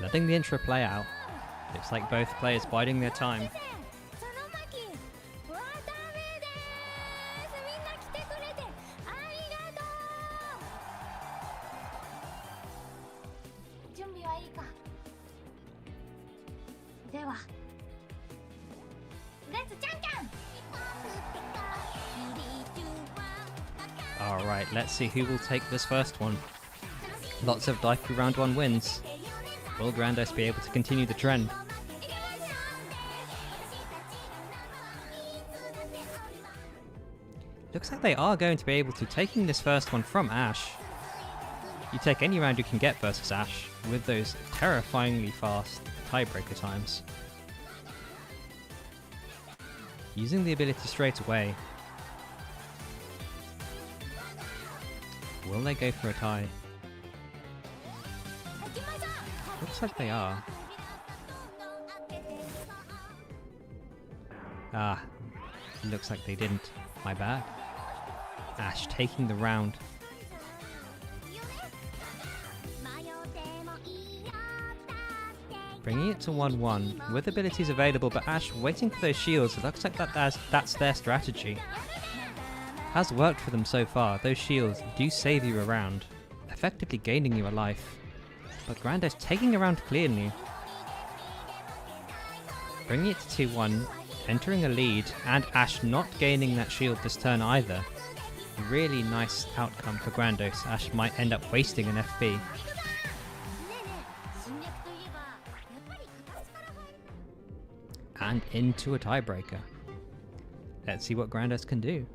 Letting the intro play out. Looks like both players biding their time. Alright, let's see who will take this first one. Lots of Daifuku round 1 wins. Will Grandos be able to continue the trend? Looks like they are going to be able to, taking this first one from Ash. You take any round you can get versus Ash with those terrifyingly fast tiebreaker times. Using the ability straight away. Will they go for a tie? Looks like they are. Ah, looks like they didn't. My bad. Ash taking the round. Bringing it to 1-1 with abilities available, but Ash waiting for those shields. It looks like that's their strategy. Has worked for them so far. Those shields do save you a round, effectively gaining you a life. But Grandos taking a round cleanly. Bringing it to 2-1, entering a lead, and Ash not gaining that shield this turn either. Really nice outcome for Grandos. Ash might end up wasting an FP. And into a tiebreaker. Let's see what Grandos can do.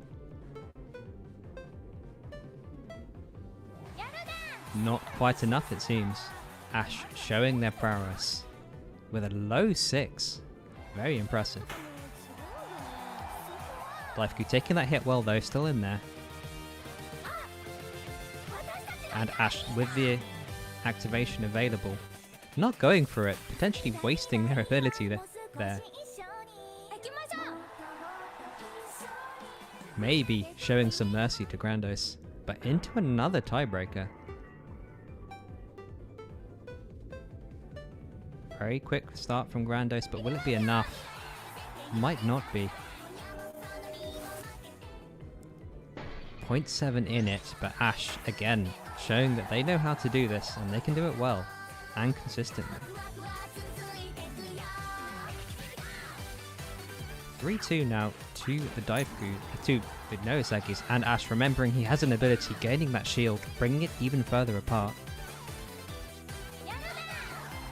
Not quite enough, it seems. Ash showing their prowess with a low 6. Very impressive. Daifuku taking that hit well though, still in there. And Ash with the activation available. Not going for it, potentially wasting their ability there. Maybe showing some mercy to Grandos, but into another tiebreaker. Very quick start from Grandos, but will it be enough? Might not be. 0.7 in it, but Ash, again, showing that they know how to do this, and they can do it well, and consistently. 3-2 now to the Daifuku, to the Nousagis, and Ash remembering he has an ability, gaining that shield, bringing it even further apart.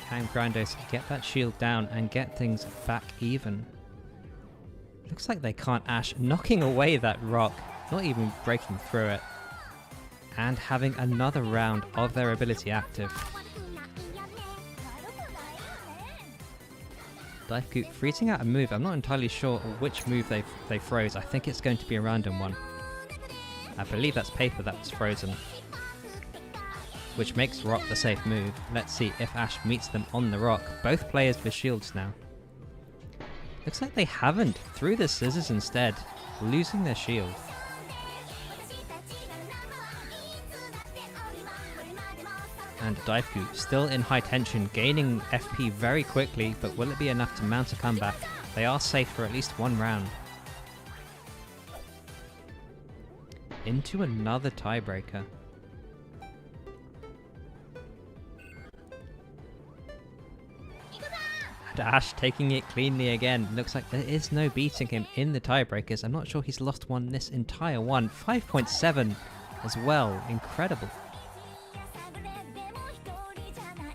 Can Grandos get that shield down and get things back even? Looks like they can't. Ash knocking away that rock, not even breaking through it, and having another round of their ability active. Daifuku freezing out a move. I'm not entirely sure which move they froze. I think it's going to be a random one. I believe that's paper that's frozen, which makes rock the safe move. Let's see if Ash meets them on the rock. Both players with shields now. Looks like they haven't. Threw the scissors instead, losing their shield. And Daifuku still in high tension, gaining FP very quickly, but will it be enough to mount a comeback? They are safe for at least one round. Into another tiebreaker. And Ash taking it cleanly again. Looks like there is no beating him in the tiebreakers. I'm not sure he's lost one this entire one. 5.7 as well. Incredible.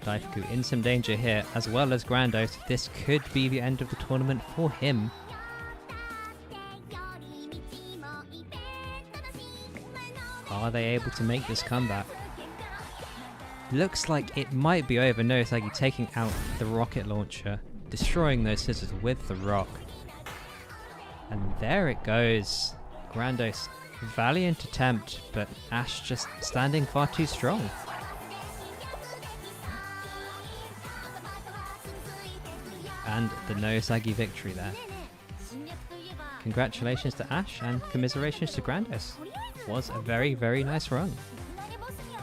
Daifuku in some danger here, as well as Grandos. This could be the end of the tournament for him. Are they able to make this comeback? Looks like it might be over. Nousagi taking out the rocket launcher, destroying those scissors with the rock. And there it goes. Grandos, valiant attempt, but Ash just standing far too strong. And the Nousagi victory there. Congratulations to Ash and commiserations to Grandos. Was a very, very nice run.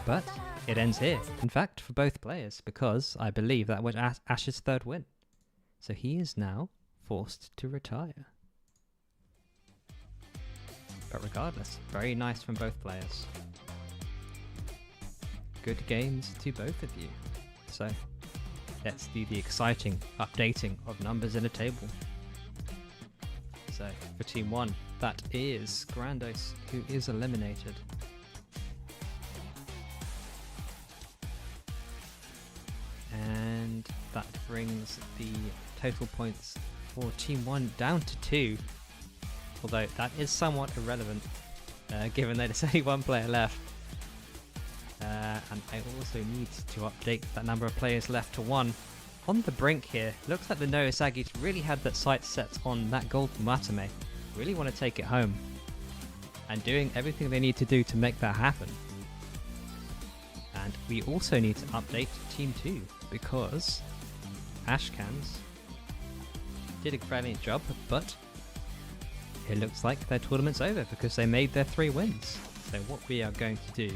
But it ends here, in fact, for both players, because I believe that was Ash's third win. So he is now forced to retire. But regardless, very nice from both players. Good games to both of you. So let's do the exciting updating of numbers in a table. So for Team 1, that is Grandos, who is eliminated. And that brings the total points for Team 1 down to 2. Although that is somewhat irrelevant, given that there's only one player left. And I also need to update that number of players left to 1. On the brink here, looks like the Nousagis really had that sight set on that gold Matame. Really want to take it home. And doing everything they need to do to make that happen. And we also need to update Team 2, because Ashcans did a brilliant job, but it looks like their tournament's over because they made their 3 wins. So what we are going to do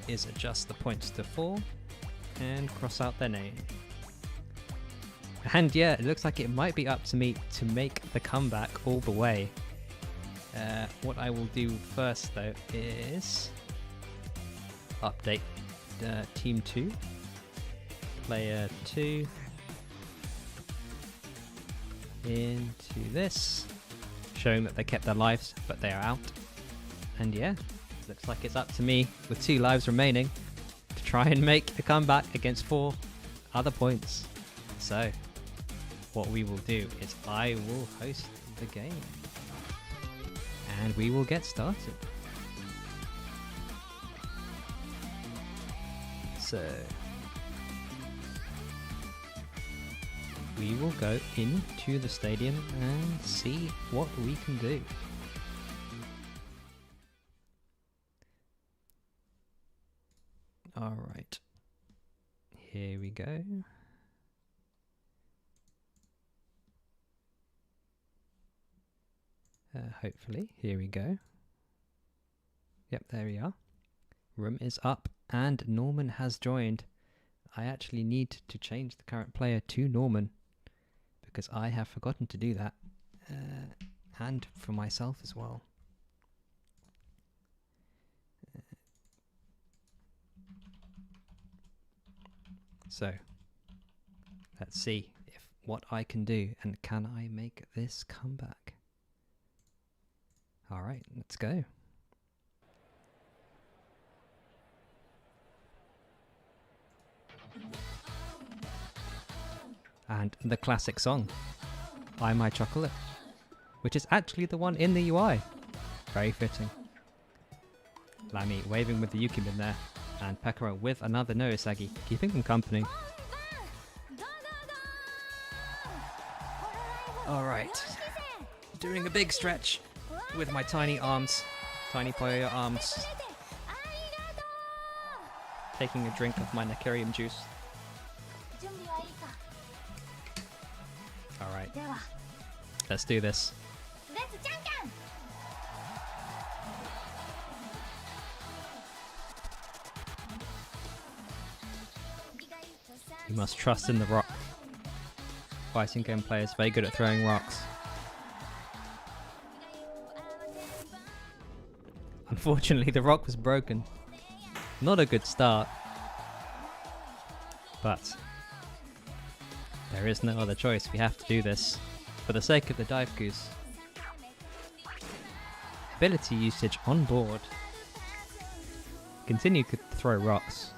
is adjust the points to 4 and cross out their name. And yeah, it looks like it might be up to me to make the comeback all the way. What I will do first though is update Team 2, Player 2 into this, showing that they kept their lives but they are out. And yeah, looks like it's up to me with 2 lives remaining to try and make a comeback against 4 other points. So what we will do is I will host the game and we will get started. So we will go into the stadium and see what we can do. Alright, here we go. Hopefully, here we go. Yep, there we are. Room is up and Norman has joined. I actually need to change the current player to Norman because I have forgotten to do that, and for myself as well. So let's see if what I can do, and can I make this comeback? All right, let's go. And the classic song, "I My Chocolate," which is actually the one in the UI. Very fitting. Lamy waving with the Yukibin there, and Pekaro with another Nousagi, keeping them company. Alright, doing a big stretch with my tiny arms, tiny Poyo arms. Taking a drink of my Necarium juice. Alright, let's do this. You must trust in the rock. Fighting game players very good at throwing rocks. Unfortunately, the rock was broken. Not a good start. But there is no other choice. We have to do this for the sake of the Daifukus. Ability usage on board. Continue to throw rocks.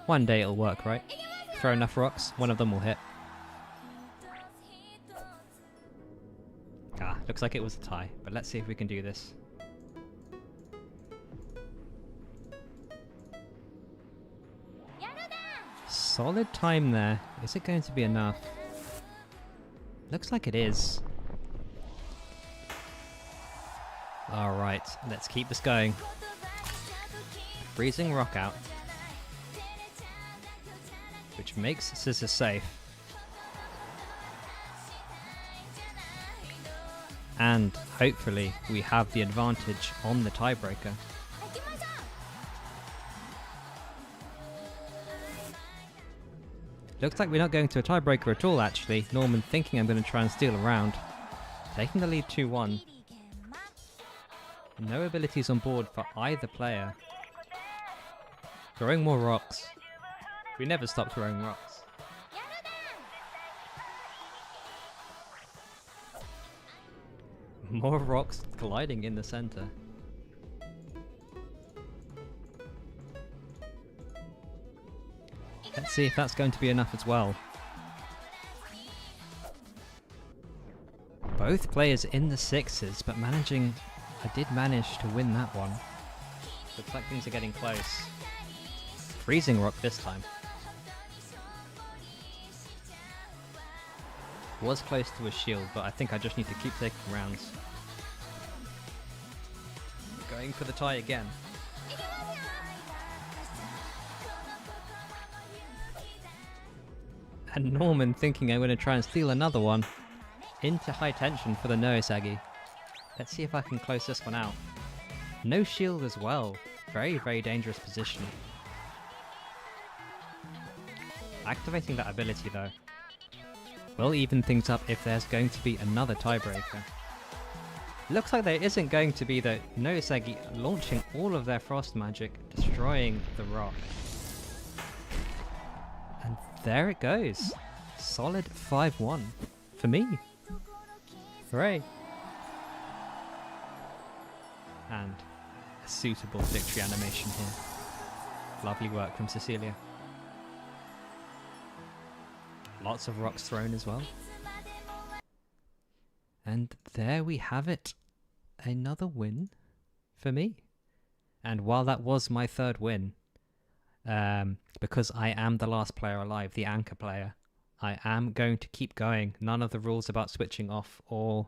One day it'll work, right? Throw enough rocks, one of them will hit. Ah, looks like it was a tie, but let's see if we can do this. Solid time there. Is it going to be enough? Looks like it is. Alright, let's keep this going. Freezing rock out. Which makes scissors safe. And hopefully we have the advantage on the tiebreaker. Looks like we're not going to a tiebreaker at all actually. Norman thinking I'm going to try and steal a round. Taking the lead 2-1. No abilities on board for either player. Throwing more rocks. We never stop throwing rocks. More rocks gliding in the center. Let's see if that's going to be enough as well. Both players in the sixes, but I did manage to win that one. Looks like things are getting close. Freezing rock this time. Was close to a shield, but I think I just need to keep taking rounds. Going for the tie again. And Norman thinking I'm going to try and steal another one. Into high tension for the Nousagis. Let's see if I can close this one out. No shield as well. Very, very dangerous position. Activating that ability though will even things up if there's going to be another tiebreaker. Looks like there isn't going to be though. Nousagi launching all of their frost magic, destroying the rock. And there it goes. Solid 5-1 for me. Hooray. And a suitable victory animation here. Lovely work from Cecilia. Lots of rocks thrown as well. And there we have it. Another win for me. And while that was my third win, because I am the last player alive, the anchor player, I am going to keep going. None of the rules about switching off or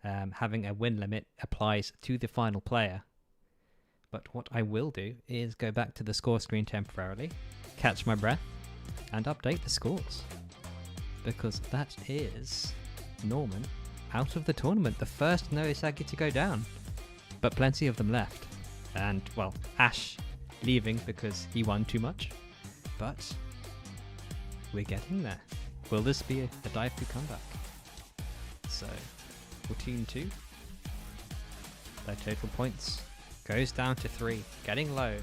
having a win limit applies to the final player. But what I will do is go back to the score screen temporarily, catch my breath, and update the scores. Because that is Norman out of the tournament, the first Nousagi to go down. But plenty of them left. And, well, Ash leaving because he won too much. But we're getting there. Will this be a Daifukus comeback? So, for Team 2, their total points goes down to 3, getting low.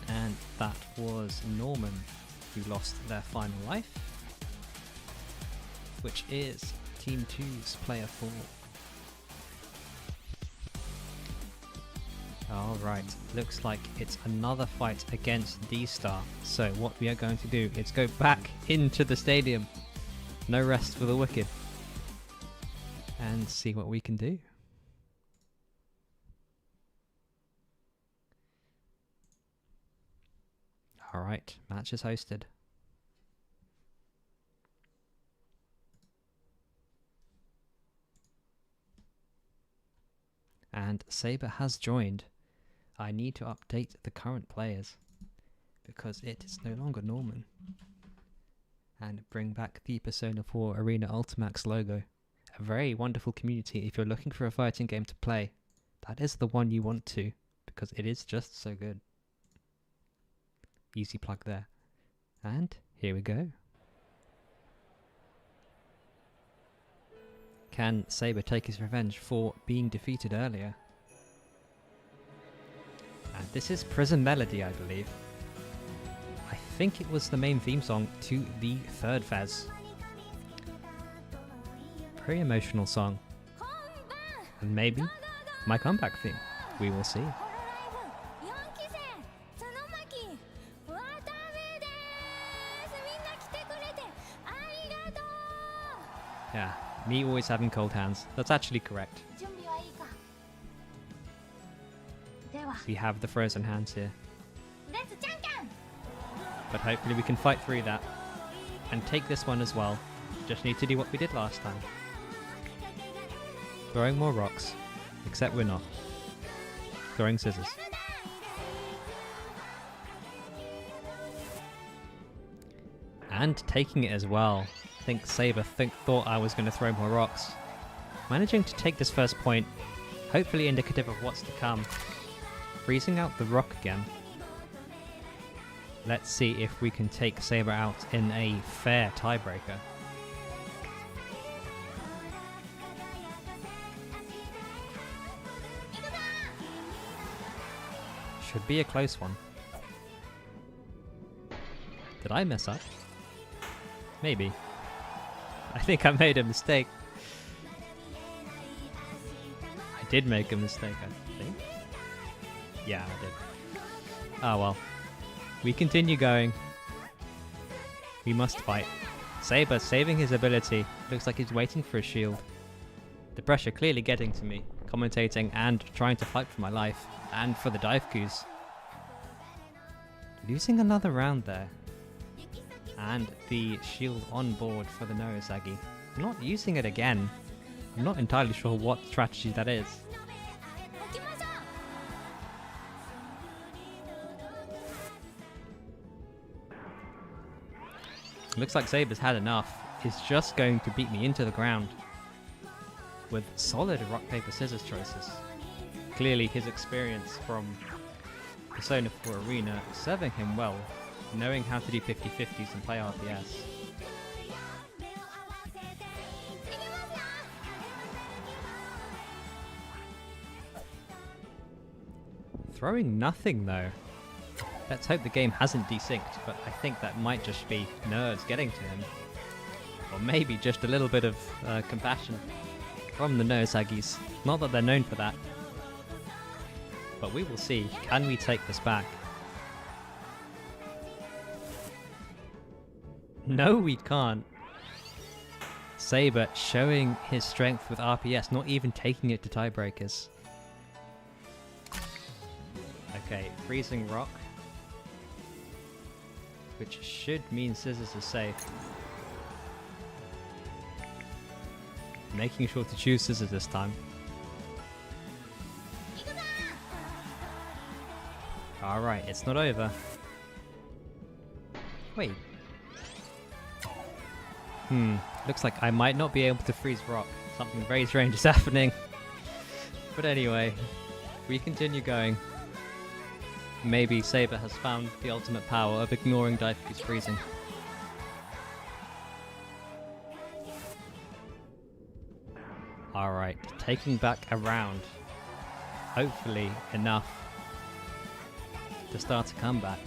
And that was Norman, who lost their final life, which is Team 2's player 4. Alright, looks like it's another fight against D-Star. So what we are going to do is go back into the stadium. No rest for the wicked. And see what we can do. Alright, match is hosted. And Saber has joined. I need to update the current players because it is no longer Norman. And bring back the Persona 4 Arena Ultimax logo. A very wonderful community if you're looking for a fighting game to play. That is the one you want to, because it is just so good. Easy plug there. And here we go. Can Saber take his revenge for being defeated earlier? And this is Prison Melody, I believe. I think it was the main theme song to the third phase. Very emotional song. And maybe my comeback theme. We will see. Yeah, me always having cold hands. That's actually correct. We have the frozen hands here. Let's Janken! But hopefully we can fight through that and take this one as well. Just need to do what we did last time. Throwing more rocks, except we're not. Throwing scissors. And taking it as well. I think Saber thought I was going to throw more rocks. Managing to take this first point, hopefully indicative of what's to come. Freezing out the rock again. Let's see if we can take Saber out in a fair tiebreaker. Should be a close one. Did I mess up? Maybe. I think I made a mistake. I did make a mistake, I think. Yeah, I did. Oh well. We continue going. We must fight. Saber saving his ability. Looks like he's waiting for a shield. The pressure clearly getting to me. Commentating and trying to fight for my life. And for the Daifukus. Losing another round there. And the shield on board for the Nousagis. Not using it again. I'm not entirely sure what strategy that is. Looks like Saber's had enough. He's just going to beat me into the ground. With solid rock, paper, scissors choices. Clearly his experience from Persona 4 Arena serving him well. Knowing how to do 50-50s and play RPS. Throwing nothing though. Let's hope the game hasn't desynced, but I think that might just be nerves getting to him. Or maybe just a little bit of compassion from the Nousagis. Not that they're known for that. But we will see. Can we take this back? No, we can't. Saber showing his strength with RPS, not even taking it to tiebreakers. Okay, freezing rock. Which should mean scissors is safe. Making sure to choose scissors this time. Alright, it's not over. Wait. Looks like I might not be able to freeze rock. Something very strange is happening. But anyway, we continue going. Maybe Saber has found the ultimate power of ignoring Daifukus freezing. Alright, taking back a round. Hopefully enough to start a comeback.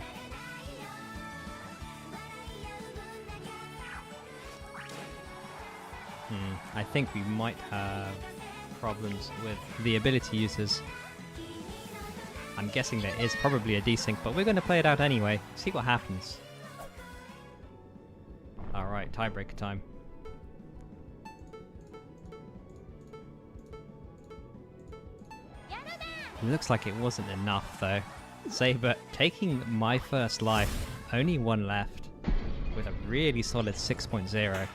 I think we might have problems with the ability users. I'm guessing there is probably a desync, but we're going to play it out anyway. See what happens. Alright, tiebreaker time. Looks like it wasn't enough though. Saber taking my first life, only one left, with a really solid 6.0.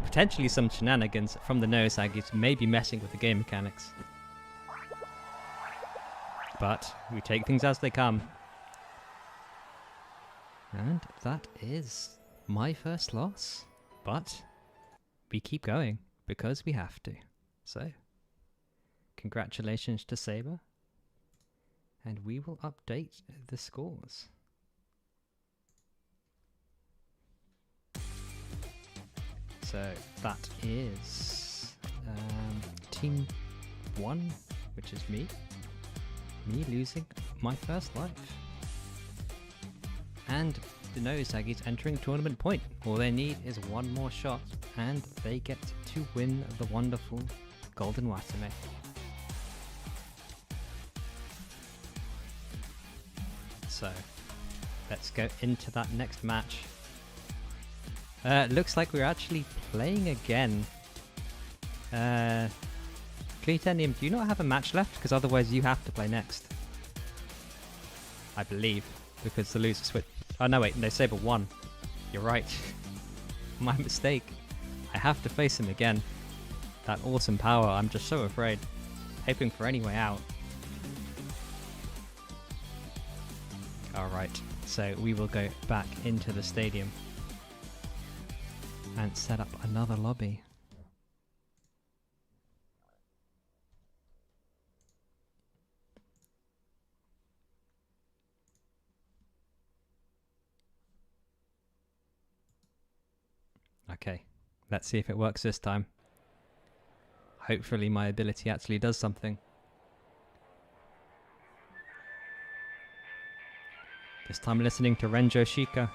Potentially some shenanigans from the Nousagis, maybe messing with the game mechanics. But we take things as they come. And that is my first loss. But we keep going because we have to. So, congratulations to Saber. And we will update the scores. So that is Team 1, which is me. Me losing my first life. And the Nousagis entering tournament point. All they need is one more shot and they get to win the wonderful Golden Watame. So, let's go into that next match. Looks like we're actually playing again. Cletenium, do you not have a match left? Because otherwise you have to play next. I believe, because the loser switch. Oh no, wait, no, Saber won. You're right. My mistake. I have to face him again. That awesome power, I'm just so afraid. Hoping for any way out. Alright, so we will go back into the stadium and set up another lobby. Okay, let's see if it works this time. Hopefully my ability actually does something. This time listening to Renjo Shika.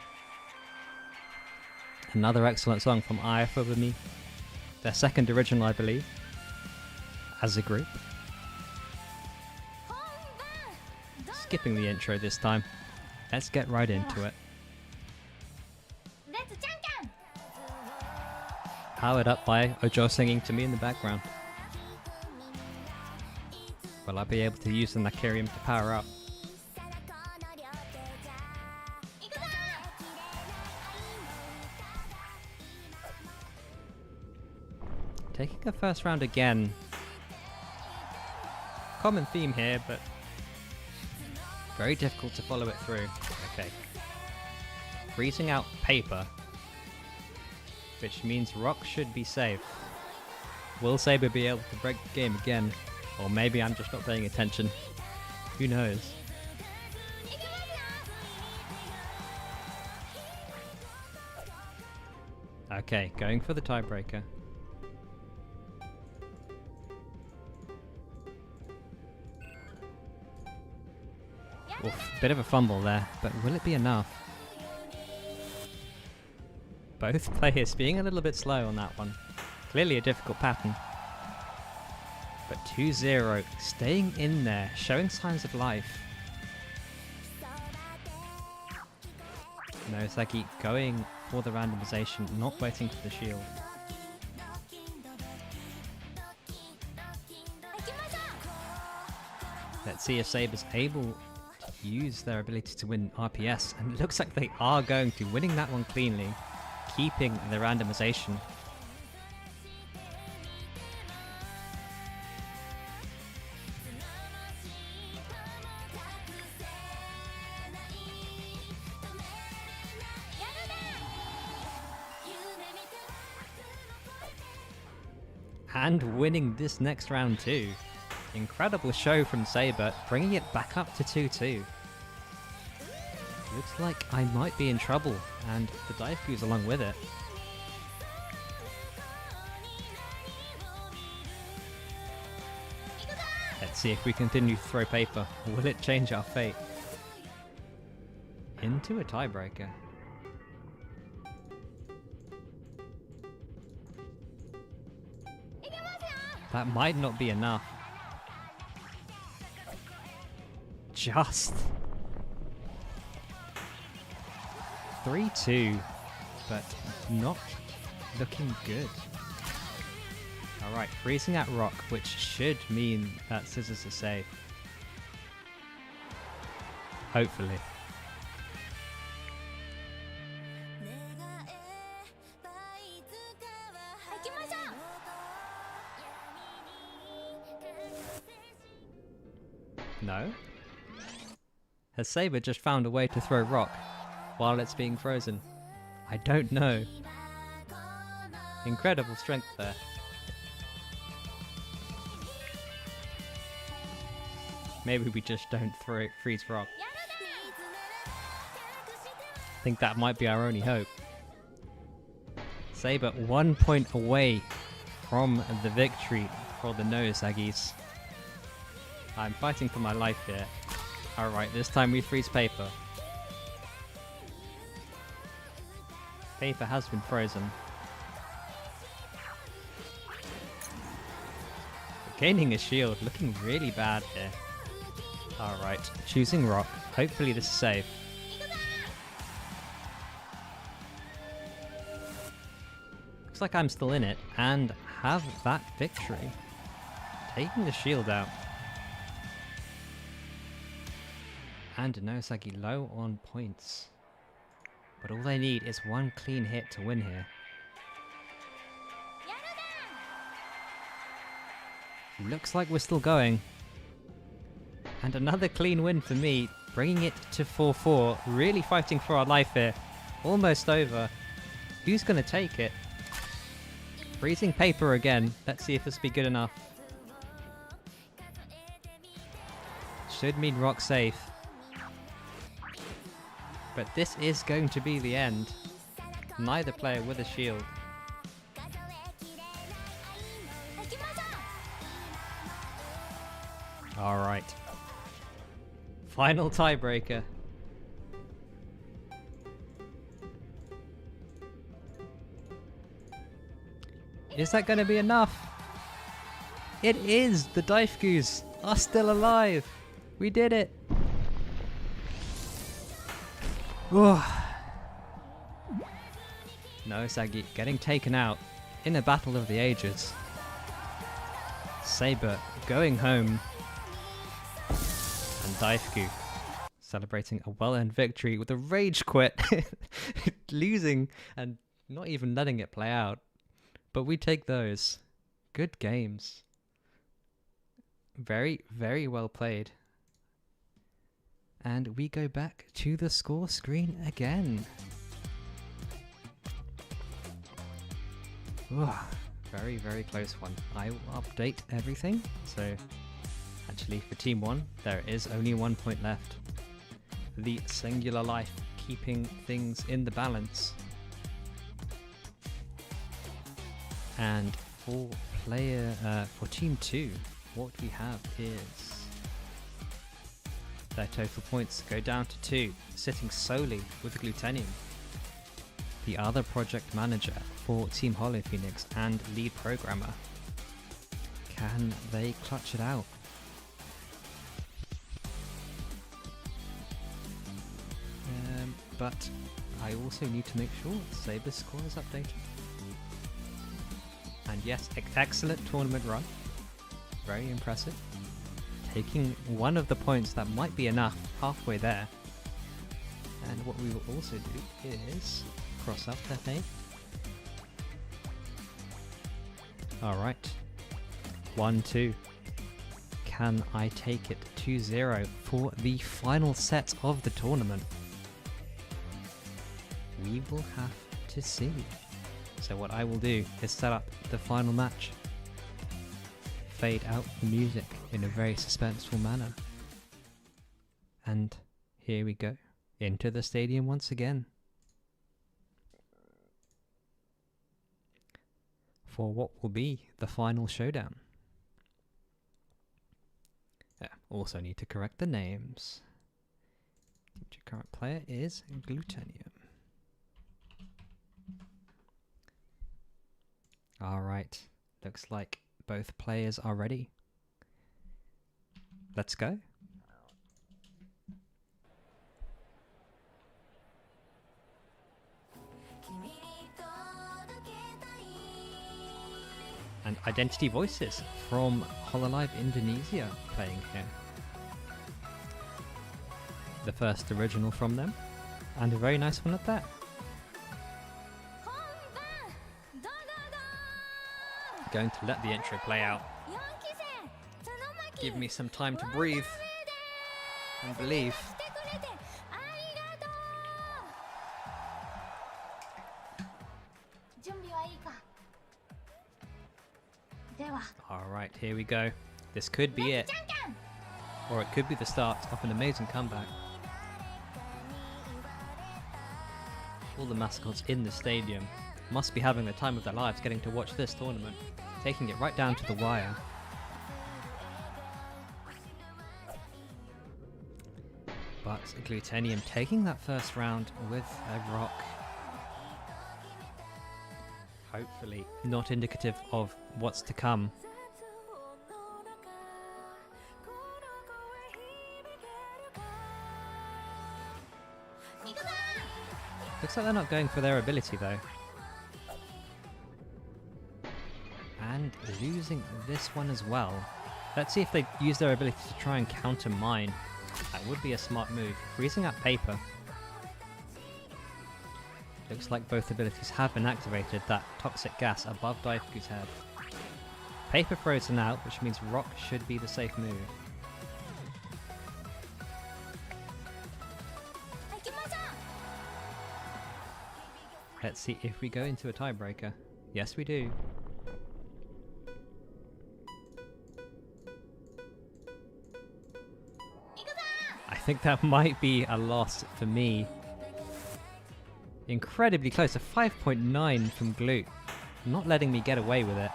Another excellent song from Daifukus. Their second original, I believe. As a group. Skipping the intro this time. Let's get right into it. Powered up by Ojo singing to me in the background. Will I be able to use the Nakirium to power up? Taking a first round again. Common theme here, but very difficult to follow it through. Okay. Freezing out paper, which means Rock should be safe. Will Saber be able to break the game again? Or maybe I'm just not paying attention. Who knows? Okay, going for the tiebreaker. Oof, bit of a fumble there, but will it be enough? Both players being a little bit slow on that one. Clearly a difficult pattern. But 2-0, staying in there, showing signs of life. Nousagis going for the randomization, not waiting for the shield. Let's see if Saber's able to use their ability to win RPS, and it looks like they are going to, winning that one cleanly, keeping the randomization. And winning this next round too. Incredible show from Saber, bringing it back up to 2-2. Looks like I might be in trouble, and the Daifukus along with it. Let's see if we continue to throw paper. Will it change our fate? Into a tiebreaker. That might not be enough. Just 3-2, but not looking good. Alright, freezing at Rock, which should mean that Scissors are safe. Hopefully. No? Has Saber just found a way to throw Rock while it's being frozen? I don't know. Incredible strength there. Maybe we just don't freeze Rock. I think that might be our only hope. Saber 1 point away from the victory for the Nousagis. I'm fighting for my life here. Alright, this time we freeze paper. Paper has been frozen. Gaining a shield, looking really bad here. Alright, choosing Rock. Hopefully this is safe. Looks like I'm still in it, and have that victory. Taking the shield out. And Nousagis low on points. But all they need is one clean hit to win here. Looks like we're still going. And another clean win for me, bringing it to 4-4. Really fighting for our life here. Almost over. Who's going to take it? Freezing paper again. Let's see if this will be good enough. Should mean rock safe. But this is going to be the end. Neither player with a shield. Alright. Final tiebreaker. Is that going to be enough? It is! The Daifukus are still alive! We did it! Nousagis getting taken out in a battle of the ages. Saber going home. And Daifuku celebrating a well-earned victory with a rage quit. Losing and not even letting it play out. But we take those. Good games. Very, very well played. And we go back to the score screen again. Very, very close one. I will update everything. So, actually, for Team 1, there is only 1 point left. The singular life keeping things in the balance. And for Team 2, what we have is their total points go down to 2, sitting solely with Glutenium. The other project manager for TeamHoloPhoenix and lead programmer. Can they clutch it out? But I also need to make sure Saber's score is updated. And yes, excellent tournament run. Very impressive. Taking one of the points that might be enough halfway there. And what we will also do is cross up that A. Alright. 1-2. Can I take it 2-0 for the final set of the tournament? We will have to see. So what I will do is set up the final match. Fade out the music in a very suspenseful manner. And here we go. Into the stadium once again. For what will be the final showdown. Also need to correct the names. Your current player is Glutenium. Alright, looks like both players are ready. Let's go. And Identity Voices from Hololive Indonesia playing here. The first original from them, and a very nice one at that. Going to let the intro play out. Give me some time to breathe and believe. Alright, here we go. This could be it. Or it could be the start of an amazing comeback. All the mascots in the stadium must be having the time of their lives getting to watch this tournament, taking it right down to the wire. But Glutenium taking that first round with a rock. Hopefully not indicative of what's to come. Looks like they're not going for their ability though. And losing this one as well. Let's see if they use their ability to try and counter mine. That would be a smart move. Freezing up paper. Looks like both abilities have been activated. That toxic gas above Daifukus' head. Paper frozen out, which means rock should be the safe move. Let's see if we go into a tiebreaker. Yes, we do. I think that might be a loss for me. Incredibly close, a 5.9 from Glute. Not letting me get away with it.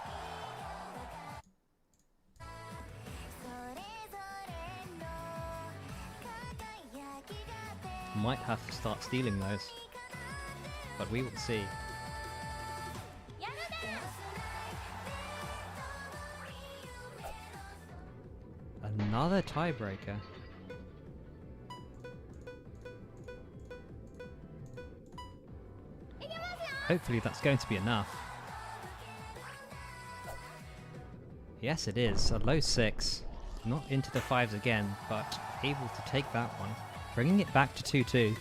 Might have to start stealing those. But we will see. Another tiebreaker. Hopefully that's going to be enough. Yes, it is. A low 6. Not into the 5s again, but able to take that one. Bringing it back to 2-2.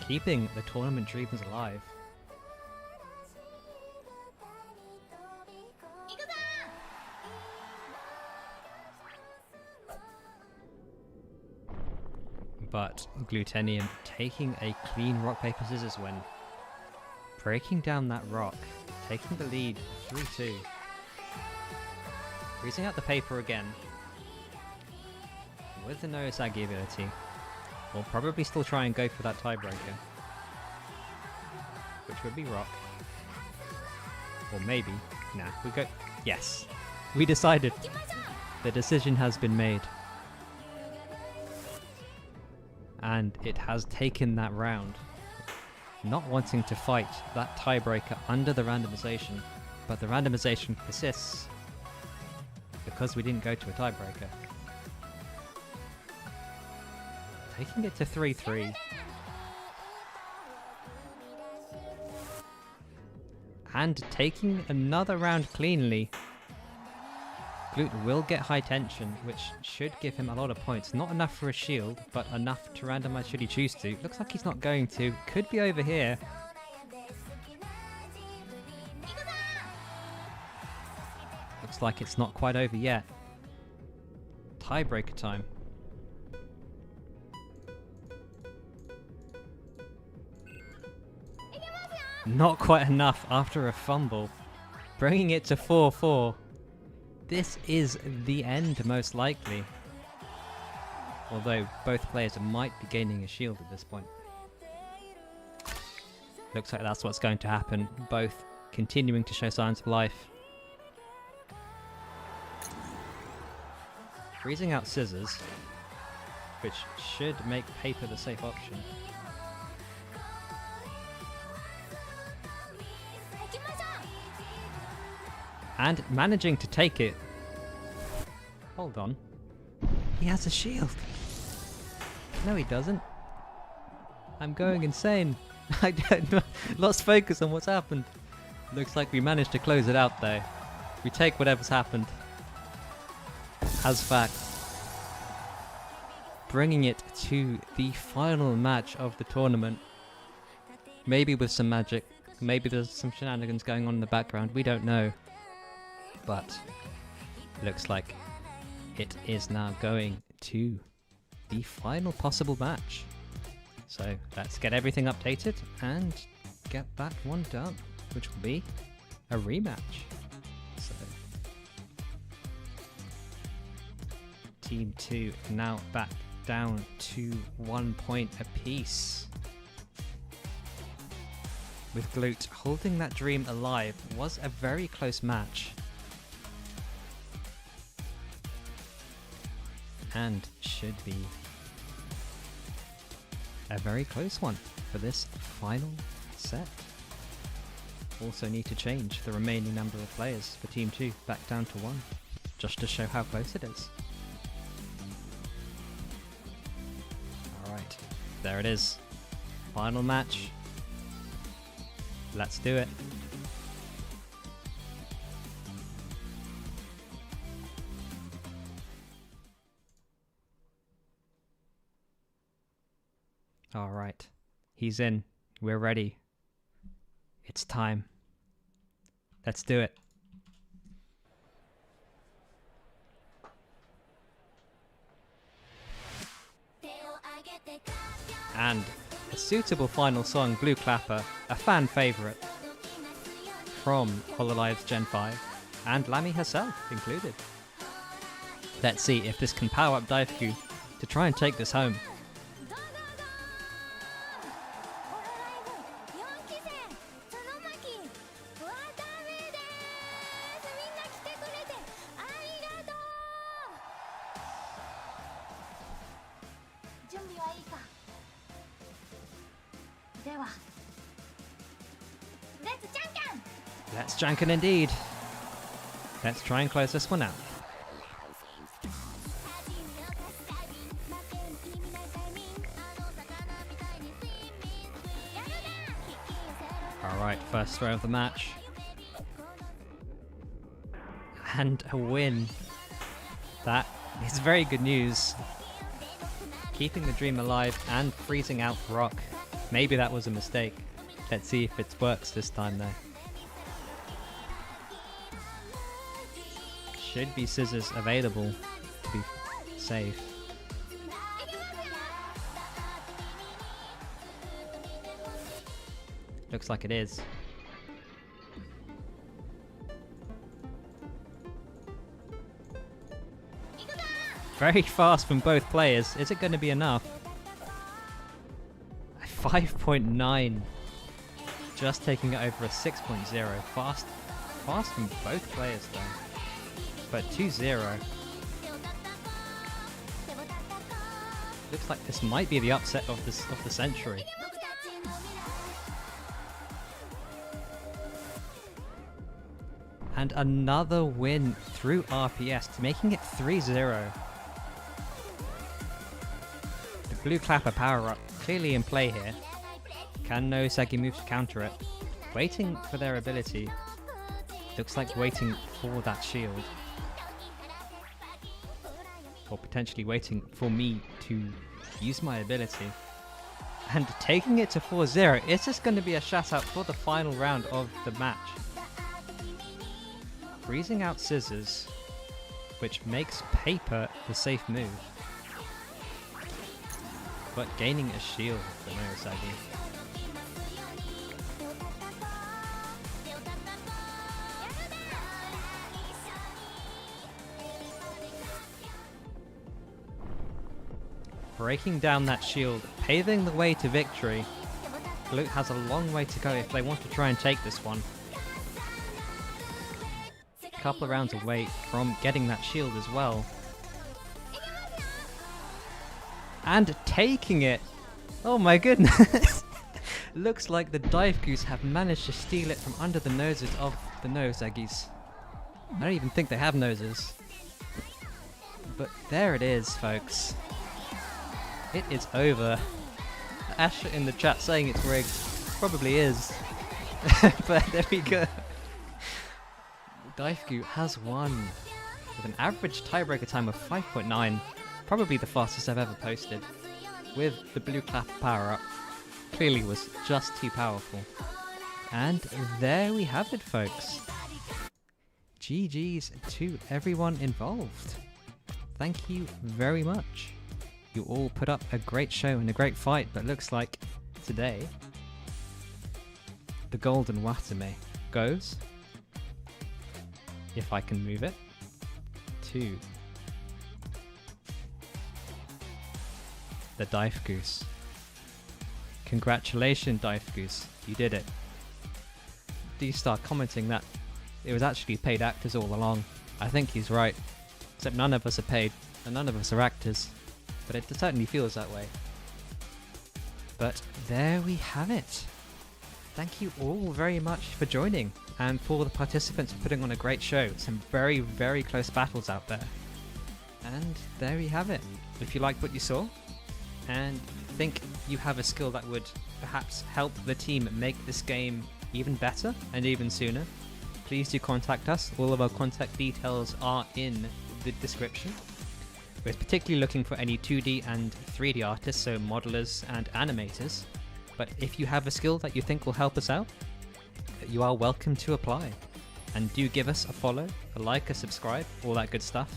Keeping the tournament dreams alive. But Glutenium taking a clean rock paper scissors win. Breaking down that rock, taking the lead 3-2. Freezing out the paper again. With the Nousagis ability. We'll probably still try and go for that tiebreaker. Which would be rock. Or maybe. Nah, we go. Yes. We decided. The decision has been made. And it has taken that round. Not wanting to fight that tiebreaker under the randomization. But the randomization persists. Because we didn't go to a tiebreaker. Taking it to 3-3. And taking another round cleanly. Glute will get high tension, which should give him a lot of points. Not enough for a shield, but enough to randomize should he choose to. Looks like he's not going to. Could be over here. Looks like it's not quite over yet. Tiebreaker time. Not quite enough after a fumble. Bringing it to 4-4. This is the end, most likely. Although both players might be gaining a shield at this point. Looks like that's what's going to happen. Both continuing to show signs of life. Freezing out scissors, which should make paper the safe option. And managing to take it. Hold on. He has a shield. No, he doesn't. I'm going insane. I lost focus on what's happened. Looks like we managed to close it out though. We take whatever's happened as fact. Bringing it to the final match of the tournament. Maybe with some magic. Maybe there's some shenanigans going on in the background. We don't know. But looks like it is now going to the final possible match. So let's get everything updated and get that one done, which will be a rematch. So Team 2 now back down to 1 point apiece. With Glute holding that dream alive. Was a very close match. And should be a very close one for this final set. Also need to change the remaining number of players for Team 2 back down to 1, just to show how close it is. Alright, there it is. Final match. Let's do it. Alright, He's in. We're ready. It's time. Let's do it. And a suitable final song, Blue Clapper, a fan favourite from Hololive's Gen 5, and Lammy herself included. Let's see if this can power up Daifuku to try and take this home. Let's Janken indeed. Let's try and close this one out. Alright, first throw of the match. And a win. That is very good news. Keeping the dream alive and freezing out Rock. Maybe that was a mistake. Let's see if it works this time though. Should be scissors available to be safe. Looks like it is. Very fast from both players. Is it going to be enough? 5.9. Just taking it over a 6.0. Fast from both players though. But 2-0. Looks like this might be the upset of the century. And another win through RPS, making it 3-0. The Blue Clapper power-up clearly in play here. Can Nousagis move to counter it? Waiting for their ability. Looks like waiting for that shield. Or potentially waiting for me to use my ability. And taking it to 4-0, is this going to be a shutout for the final round of the match? Freezing out scissors, which makes paper the safe move. But gaining a shield for Nousagis. Breaking down that shield, paving the way to victory. Blue has a long way to go if they want to try and take this one. A couple of rounds away from getting that shield as well. And taking it! Oh my goodness! Looks like the Daifukus have managed to steal it from under the noses of the Nousagis. I don't even think they have noses. But there it is, folks. It is over. Ash in the chat saying it's rigged. Probably is. But there we go. Daifuku has won with an average tiebreaker time of 5.9. Probably the fastest I've ever posted. With the Blue Clap power up. Clearly was just too powerful. And there we have it, folks. GG's to everyone involved. Thank you very much. You all put up a great show and a great fight, but looks like today the golden Watame goes, if I can move it, to the Daifukus. Congratulations, Daifukus, you did it. D-Star commenting that it was actually paid actors all along. I think he's right, except none of us are paid and none of us are actors. But it certainly feels that way. But there we have it. Thank you all very much for joining, and for the participants putting on a great show. Some very, very close battles out there. And there we have it. If you liked what you saw, and think you have a skill that would perhaps help the team make this game even better and even sooner, please do contact us. All of our contact details are in the description. We're particularly looking for any 2D and 3D artists, so modelers and animators. But if you have a skill that you think will help us out, you are welcome to apply. And do give us a follow, a like, a subscribe, all that good stuff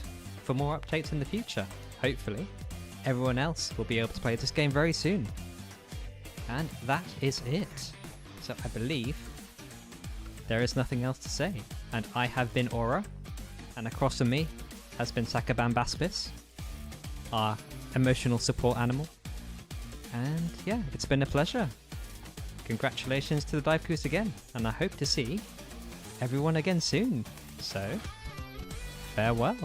for more updates in the future. Hopefully, everyone else will be able to play this game very soon. And that is it. So I believe there is nothing else to say. And I have been Aura, and across from me has been Sakaban, our emotional support animal. And yeah, it's been a pleasure. Congratulations to the Daifukus again, and I hope to see everyone again soon. So, farewell.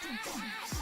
Yes.